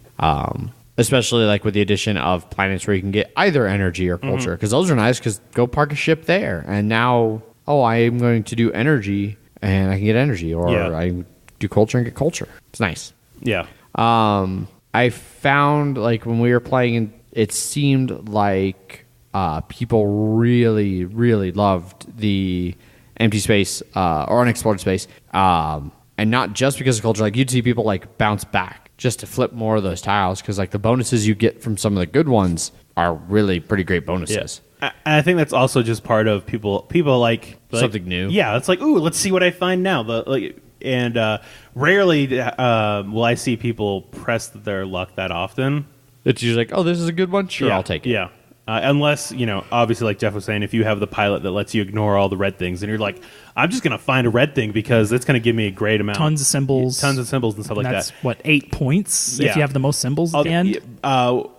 Especially like with the addition of planets where you can get either energy or culture, because those are nice. Because go park a ship there, and now I am going to do energy. And I can get energy, or I do culture and get culture. It's nice. Yeah. I found like when we were playing, it seemed like people really, really loved the empty space or unexplored space, and not just because of culture. Like you'd see people like bounce back just to flip more of those tiles because like the bonuses you get from some of the good ones are really pretty great bonuses. Yeah. And I think that's also just part of people like something new. Yeah, it's like, ooh, let's see what I find now. Rarely will I see people press their luck that often. It's usually like, oh, this is a good one. Sure, yeah, I'll take it. Yeah, unless obviously, like Jeff was saying, if you have the pilot that lets you ignore all the red things, and you're like, I'm just gonna find a red thing because it's gonna give me a great amount, tons of symbols, and stuff like that's, that. What 8 points if you have the most symbols at the end.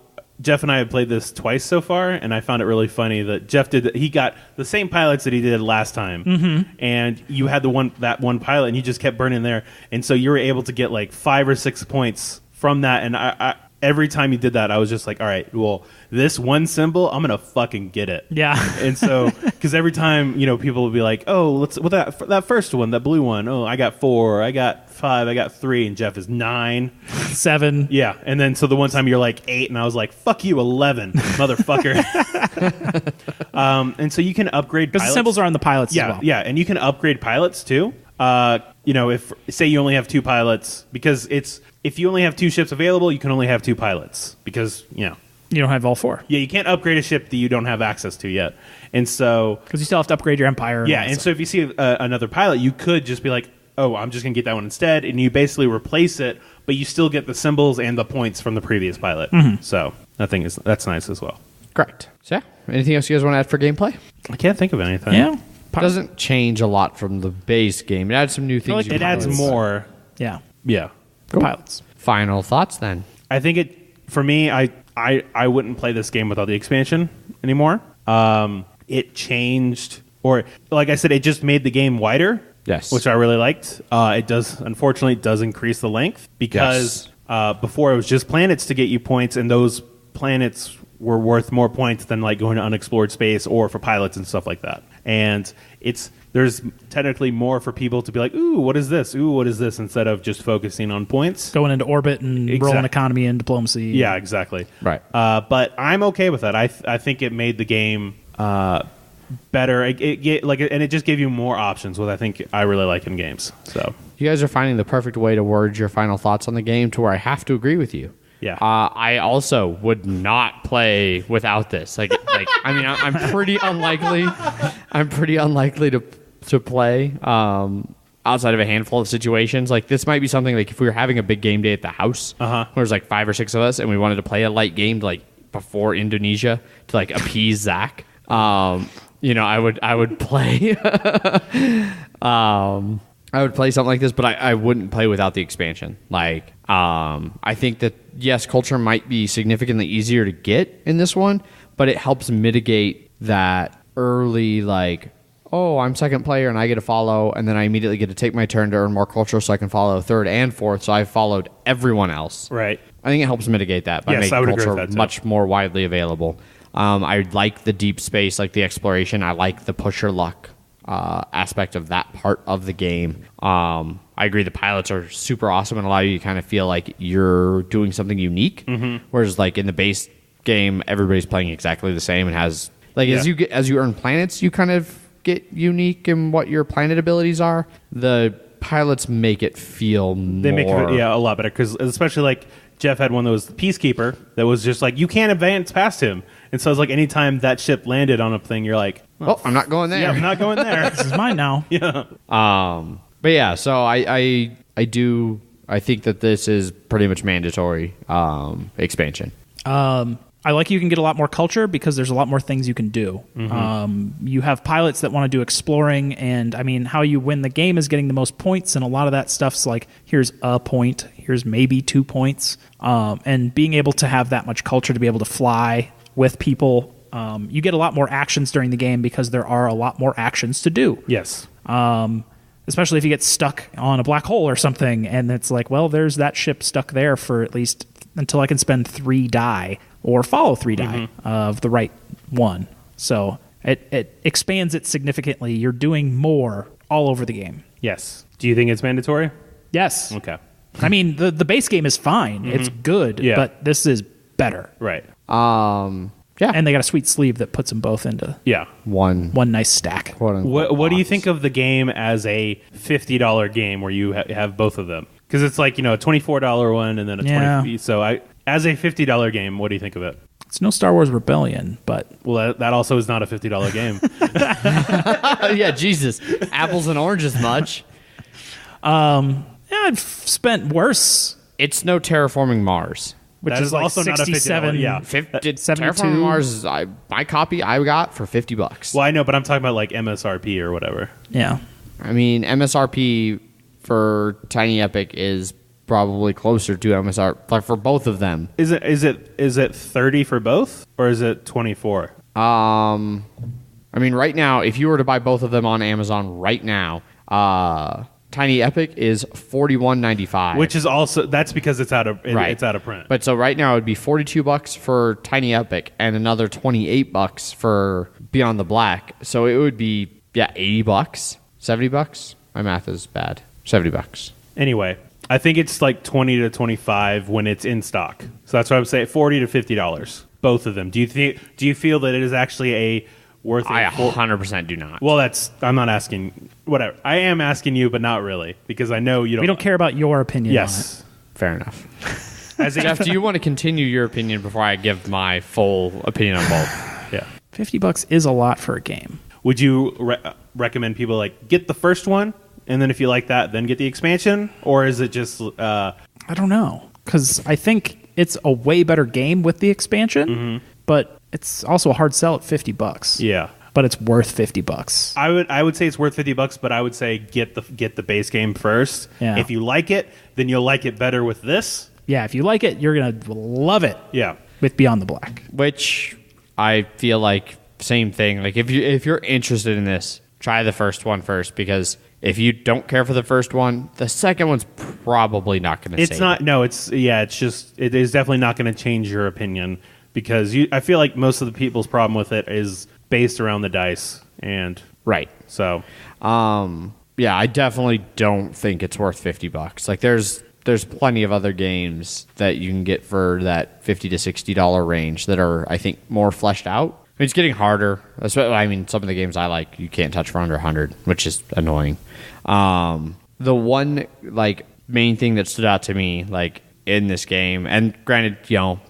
Jeff and I have played this twice so far, and I found it really funny that Jeff he got the same pilots that he did last time, and you had that one pilot, and you just kept burning there, and so you were able to get like 5 or 6 points from that, and I every time you did that, I was just like, all right, well, this one symbol, I'm gonna fucking get it. Yeah. And so, because every time people will be like, oh, that first one, that blue one, oh, I got 4, I got 5, I got 3, and Jeff is 9, 7. Yeah, and then so the one time you're like 8, and I was like, fuck you, 11, motherfucker. And so you can upgrade because the symbols are on the pilots as well. Yeah, and you can upgrade pilots too. If say you only have 2 pilots, because if you only have 2 ships available, you can only have 2 pilots because you don't have all 4. Yeah, you can't upgrade a ship that you don't have access to yet, and so because you still have to upgrade your empire. And so if you see another pilot, you could just be like, oh, I'm just gonna get that one instead, and you basically replace it, but you still get the symbols and the points from the previous pilot. So that's nice as well. Correct. So yeah, anything else you guys want to add for gameplay? I can't think of anything. Yeah. Doesn't change a lot from the base game. It adds some new things. like It adds more. Yeah. Yeah. Cool. Pilots. Final thoughts then. I think for me, I wouldn't play this game without the expansion anymore. It changed, or like I said, it just made the game wider. Yes. Which I really liked. Unfortunately, it does increase the length because before it was just planets to get you points, and those planets were worth more points than like going to unexplored space or for pilots and stuff like that. And there's technically more for people to be like, ooh, what is this? Ooh, what is this? Instead of just focusing on points. Going into orbit and rolling economy and diplomacy. Yeah, exactly. Right. But I'm okay with that. I think it made the game better. And it just gave you more options, which I think I really like in games. So You guys are finding the perfect way to word your final thoughts on the game to where I have to agree with you. Yeah. I also would not play without this. Like I mean, I'm pretty unlikely. I'm pretty unlikely to play outside of a handful of situations. Like this might be something like if we were having a big game day at the house, where there's like 5 or 6 of us, and we wanted to play a light game like before Indonesia to like appease Zach. I would play. I would play something like this, but I wouldn't play without the expansion. Like, I think that, yes, culture might be significantly easier to get in this one, but it helps mitigate that early, like, oh, I'm second player and I get to follow, and then I immediately get to take my turn to earn more culture so I can follow third and fourth, so I followed everyone else. Right. I think it helps mitigate that by making culture much more widely available. I like the deep space, like the exploration. I like the push your luck aspect of that part of the game. I agree the pilots are super awesome and allow you to kind of feel like you're doing something unique. Whereas like in the base game, everybody's playing exactly the same and has like as you earn planets, you kind of get unique in what your planet abilities are. The pilots make it feel They make it a lot better because especially like Jeff had one that was the Peacekeeper that was just like you can't advance past him. And so it's like anytime that ship landed on a thing, you're like, oh, I'm not going there. Yeah, I'm not going there. This is mine now. Yeah. But yeah, so I think that this is pretty much mandatory expansion. I like you can get a lot more culture because there's a lot more things you can do. You have pilots that want to do exploring, and I mean, how you win the game is getting the most points, and a lot of that stuff's like, here's a point, here's maybe 2 points, and being able to have that much culture to be able to fly with people. You get a lot more actions during the game because there are a lot more actions to do. Yes. Especially if you get stuck on a black hole or something, and it's like, well, there's that ship stuck there for at least until I can spend 3 die or follow 3 die of the right one. So it expands it significantly. You're doing more all over the game. Yes. Do you think it's mandatory? Yes. Okay. I mean, the base game is fine. It's good, but this is better. Right. Yeah. And they got a sweet sleeve that puts them both into one nice stack. What do you think of the game as a $50 game where you have both of them? Because it's like, a $24 one and then a $20. So as a $50 game, what do you think of it? It's no Star Wars Rebellion, but that also is not a $50 game. Yeah, Jesus. Apples and oranges much. I've spent worse. It's no Terraforming Mars. Which that is like also 67. Not a $50. 72. Terraforming Mars is my copy I got for $50. Well, I know, but I'm talking about like MSRP or whatever. Yeah. I mean, MSRP for Tiny Epic is probably closer to MSR like for both of them. Is it 30 for both or is it 24? I mean, right now, if you were to buy both of them on Amazon right now, Tiny Epic is $41.95, which is also that's because it's out of print. But so right now it would be $42 for Tiny Epic and another $28 for Beyond the Black. So it would be $80, $70. My math is bad. $70. Anyway, I think it's like 20 to 25 when it's in stock. So that's what I'm saying. $40 to $50, both of them. Do you feel that it is actually a worth it? I 100% do not. Well, I'm not asking. Whatever. I am asking you, but not really, because I know you don't. We don't care about your opinion. Yes, on it. Fair enough. Jeff, do you want to continue your opinion before I give my full opinion on both? Yeah. $50 is a lot for a game. Would you recommend people like get the first one, and then if you like that, then get the expansion, or is it just? I don't know, because I think it's a way better game with the expansion. But it's also a hard sell at $50. Yeah. But it's worth $50. I would say it's worth $50, but I would say get the base game first. Yeah. If you like it, then you'll like it better with this. Yeah, if you like it, you're gonna love it. Yeah. With Beyond the Black. Which I feel like same thing. Like if you're interested in this, try the first one first, because if you don't care for the first one, the second one's probably not going to. It's not. No, it's just. It is definitely not going to change your opinion, because I feel like most of the people's problem with it is based around the dice, and right. So, yeah, I definitely don't think it's worth $50. Like there's plenty of other games that you can get for that $50 to $60 range that are, I think, more fleshed out. I mean, it's getting harder. I mean, some of the games I like, you can't touch for under 100, which is annoying. The one like main thing that stood out to me, like in this game, and granted,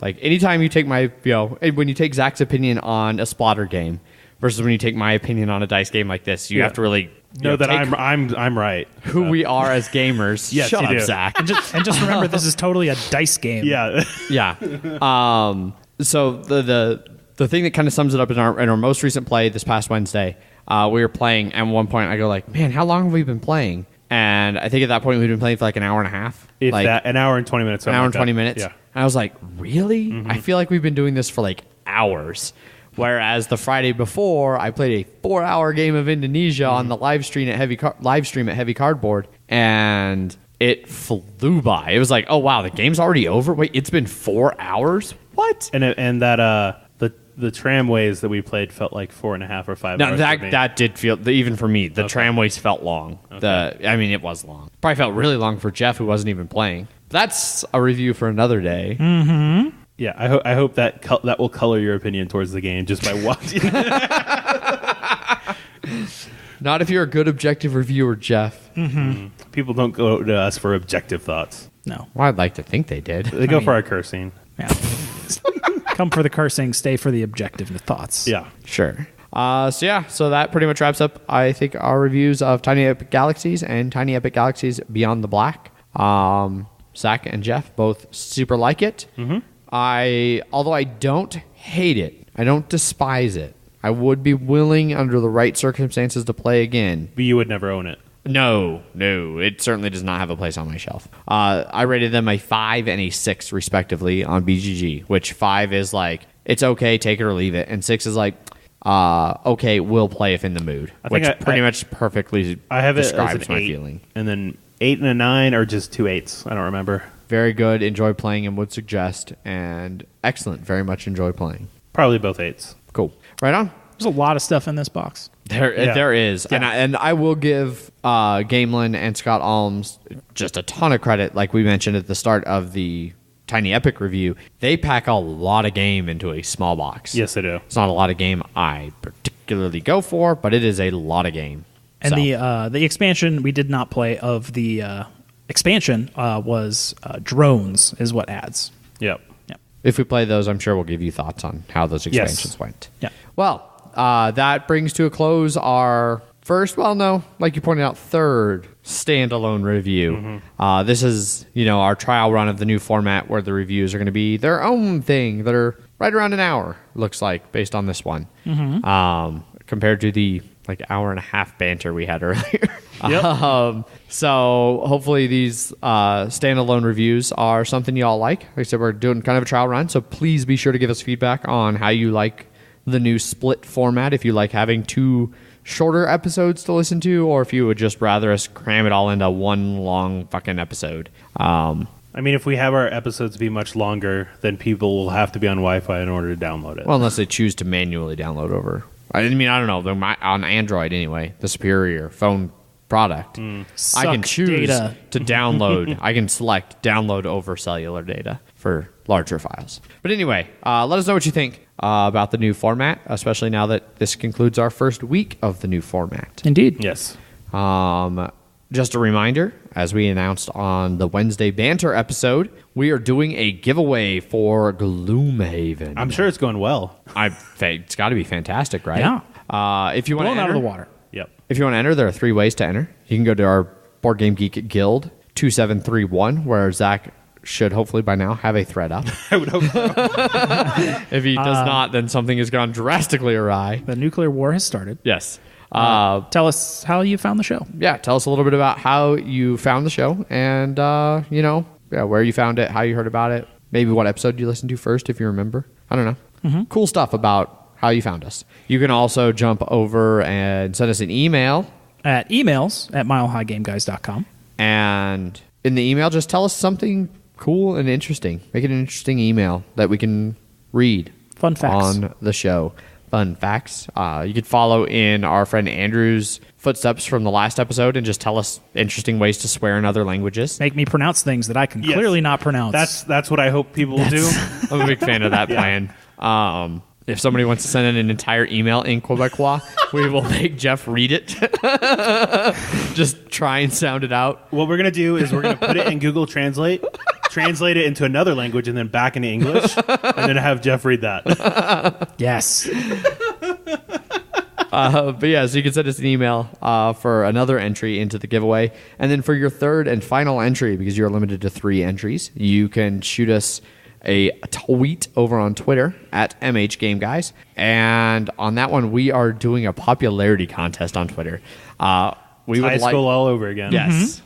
like anytime you take when you take Zach's opinion on a Splatter game versus when you take my opinion on a dice game like this, you have to really know that I'm right. Who we are as gamers. Yes, Shut you up, do. Zach. And just remember, this is totally a dice game. Yeah. Yeah. So the thing that kind of sums it up in our most recent play this past Wednesday, we were playing, and at one point I go like, man, how long have we been playing? And I think at that point we'd been playing for like an hour and a half. If that, an hour and 20 minutes. An hour and 20 minutes. Yeah. And I was like, really? Mm-hmm. I feel like we've been doing this for like hours. Whereas the Friday before, I played a 4-hour game of Indonesia on the live stream at Heavy Cardboard, and it flew by. It was like, oh wow, the game's already over. Wait, it's been 4 hours. What? And that the tramways that we played felt like 4.5 or 5 hours. No, that did feel, even for me, the tramways felt long. Okay. It was long. Probably felt really long for Jeff, who wasn't even playing. That's a review for another day. Mm-hmm. Yeah, I hope that will color your opinion towards the game just by watching. Not if you're a good objective reviewer, Jeff. Mm-hmm. People don't go to us for objective thoughts. No. Well, I'd like to think they did. They go for our cursing. Yeah. Come for the cursing, stay for the objective thoughts. Yeah. Sure. So that pretty much wraps up, I think, our reviews of Tiny Epic Galaxies and Tiny Epic Galaxies Beyond the Black. Zach and Jeff both super like it. Mm-hmm. Although I don't hate it, I don't despise it. I would be willing, under the right circumstances, to play again. But you would never own it. No, it certainly does not have a place on my shelf. I rated them a 5 and a 6 respectively on BGG, which 5 is like, it's okay, take it or leave it, and 6 is like, okay, we'll play if in the mood, which pretty much perfectly describes my feeling. And then 8 and a 9, or just 2 8s. I don't remember. Very good, enjoy playing and would suggest, and excellent, very much enjoy playing. Probably both 8s. Cool. Right on. There's a lot of stuff in this box. There is. Yeah. And I will give Gamelin and Scott Alms just a ton of credit. Like we mentioned at the start of the Tiny Epic review, they pack a lot of game into a small box. Yes, they do. It's not a lot of game I particularly go for, but it is a lot of game. And the expansion we did not play of the expansion was drones is what adds. Yep. If we play those, I'm sure we'll give you thoughts on how those expansions went. Yeah. Well, that brings to a close our first, like you pointed out, third standalone review. Mm-hmm. This is, our trial run of the new format where the reviews are going to be their own thing that are right around an hour, looks like, based on this one. Mm-hmm. Compared to the hour and a half banter we had earlier. Yep. So hopefully these standalone reviews are something you all like. Like I said, we're doing kind of a trial run, so please be sure to give us feedback on how you like the new split format, if you like having 2 shorter episodes to listen to, or if you would just rather us cram it all into one long fucking episode. I mean, if we have our episodes be much longer, then people will have to be on Wi-Fi in order to download it. Well, unless they choose to manually download over. I don't know. They're on Android anyway, the superior phone product. I can choose data. to download. I can select download over cellular data for larger files. But anyway, let us know what you think about the new format, especially now that this concludes our first week of the new format. Indeed. Yes. Just a reminder, as we announced on the Wednesday Banter episode, we are doing a giveaway for Gloomhaven. I'm sure it's going well. It's got to be fantastic, right? Yeah. If you want to Blown out enter, of the water. Yep. if you want to enter, there are 3 ways to enter. You can go to our Board Game Geek Guild 2731, where Zach should hopefully by now have a thread up. I would hope so. If he does not, then something has gone drastically awry. The nuclear war has started. Yes. Tell us how you found the show. Yeah, tell us a little bit about how you found the show and, where you found it, how you heard about it, maybe what episode you listened to first if you remember. I don't know. Cool stuff about how you found us. You can also jump over and send us an email. At emails@milehighgameguys.com. And in the email, just tell us something cool and interesting. Make it an interesting email that we can read. Fun facts. On the show. Fun facts. You could follow in our friend Andrew's footsteps from the last episode and just tell us interesting ways to swear in other languages. Make me pronounce things that I can clearly not pronounce. That's what I hope people will do. I'm a big fan of that plan. If somebody wants to send in an entire email in Quebecois, we will make Jeff read it. Just try and sound it out. What we're going to do is we're going to put it in Google Translate, translate it into another language, and then back into English, and then have Jeff read that. Yes. But yeah, so you can send us an email for another entry into the giveaway. And then for your third and final entry, because you're limited to 3 entries, you can shoot us a tweet over on Twitter at MHGameGuys. And on that one, we are doing a popularity contest on Twitter. We would High school all over again. Yes.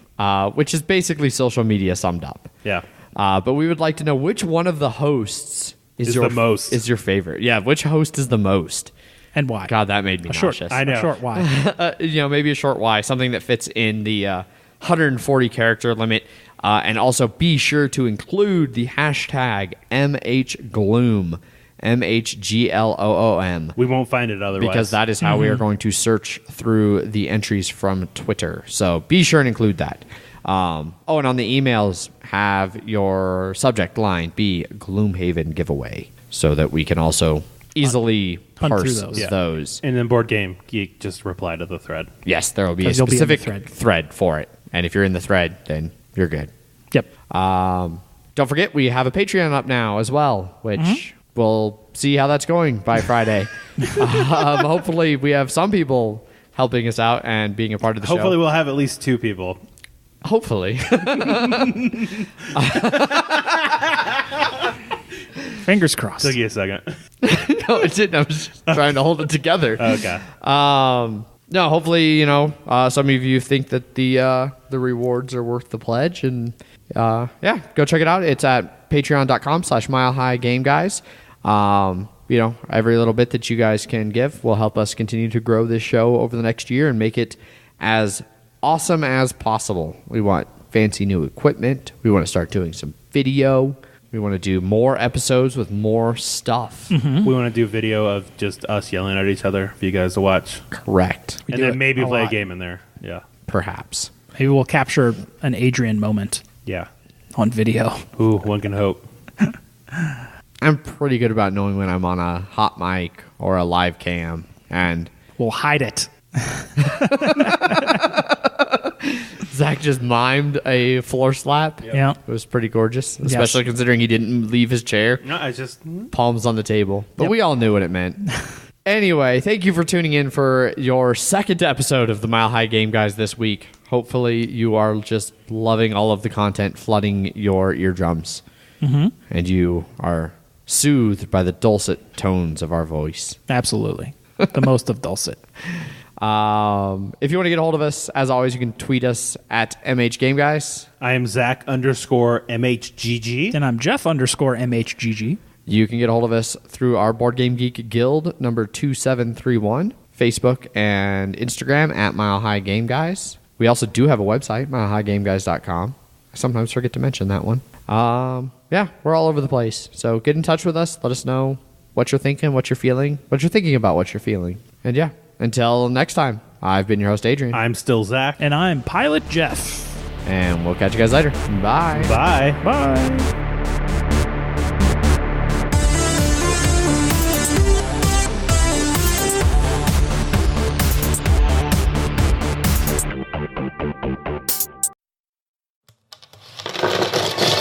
Which is basically social media summed up. Yeah. But we would like to know which one of the hosts is the most. Is your favorite. Yeah, which host is the most? And why? God, that made me nauseous. I know. A short why. Maybe a short why, something that fits in the 140 character limit. And also be sure to include the hashtag MHGloom, MHGLOOM. We won't find it otherwise. Because that is how we are going to search through the entries from Twitter. So be sure and include that. And on the emails, have your subject line be Gloomhaven giveaway so that we can also easily parse those. And then Board Game Geek, just reply to the thread. Yes, there will be a specific thread for it. And if you're in the thread, then you're good. Yep. Don't forget, we have a Patreon up now as well, which we'll see how that's going by Friday. Hopefully, we have some people helping us out and being a part of the show. Hopefully, we'll have at least 2 people. Hopefully. Fingers crossed. Took you a second. No, it didn't. I was just trying to hold it together. Okay. No, hopefully, some of you think that the rewards are worth the pledge. And go check it out. It's at patreon.com/milehighgameguys. Every little bit that you guys can give will help us continue to grow this show over the next year and make it as awesome as possible. We want fancy new equipment. We want to start doing some video. We want to do more episodes with more stuff. We want to do video of just us yelling at each other for you guys to watch. Correct. And then maybe play a game in there. Yeah. Perhaps. Maybe we'll capture an Adrian moment. Yeah. On video. Ooh, one can hope. I'm pretty good about knowing when I'm on a hot mic or a live cam. And we'll hide it. Zach just mimed a floor slap. Yeah. It was pretty gorgeous, especially considering he didn't leave his chair. No, I just... Palms on the table. But we all knew what it meant. Anyway, thank you for tuning in for your second episode of the Mile High Game Guys this week. Hopefully you are just loving all of the content flooding your eardrums. And you are soothed by the dulcet tones of our voice. Absolutely. The most of dulcet. If you want to get a hold of us, as always, you can tweet us at MHGameGuys. I am Zach_MHGG. And I'm Jeff_MHGG. You can get a hold of us through our Board Game Geek Guild number 2731, Facebook and Instagram at Mile High Game Guys. We also do have a website, milehighgameguys.com. I sometimes forget to mention that one. We're all over the place. So get in touch with us. Let us know what you're thinking, what you're feeling, what you're thinking about, what you're feeling. And until next time, I've been your host, Adrian. I'm still Zach. And I'm Pilot Jeff. And we'll catch you guys later. Bye. Bye. Bye.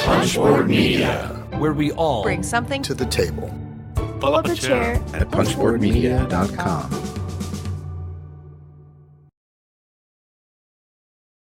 Punchboard Media, where we all bring something to the table. Pull up a chair at punchboardmedia.com.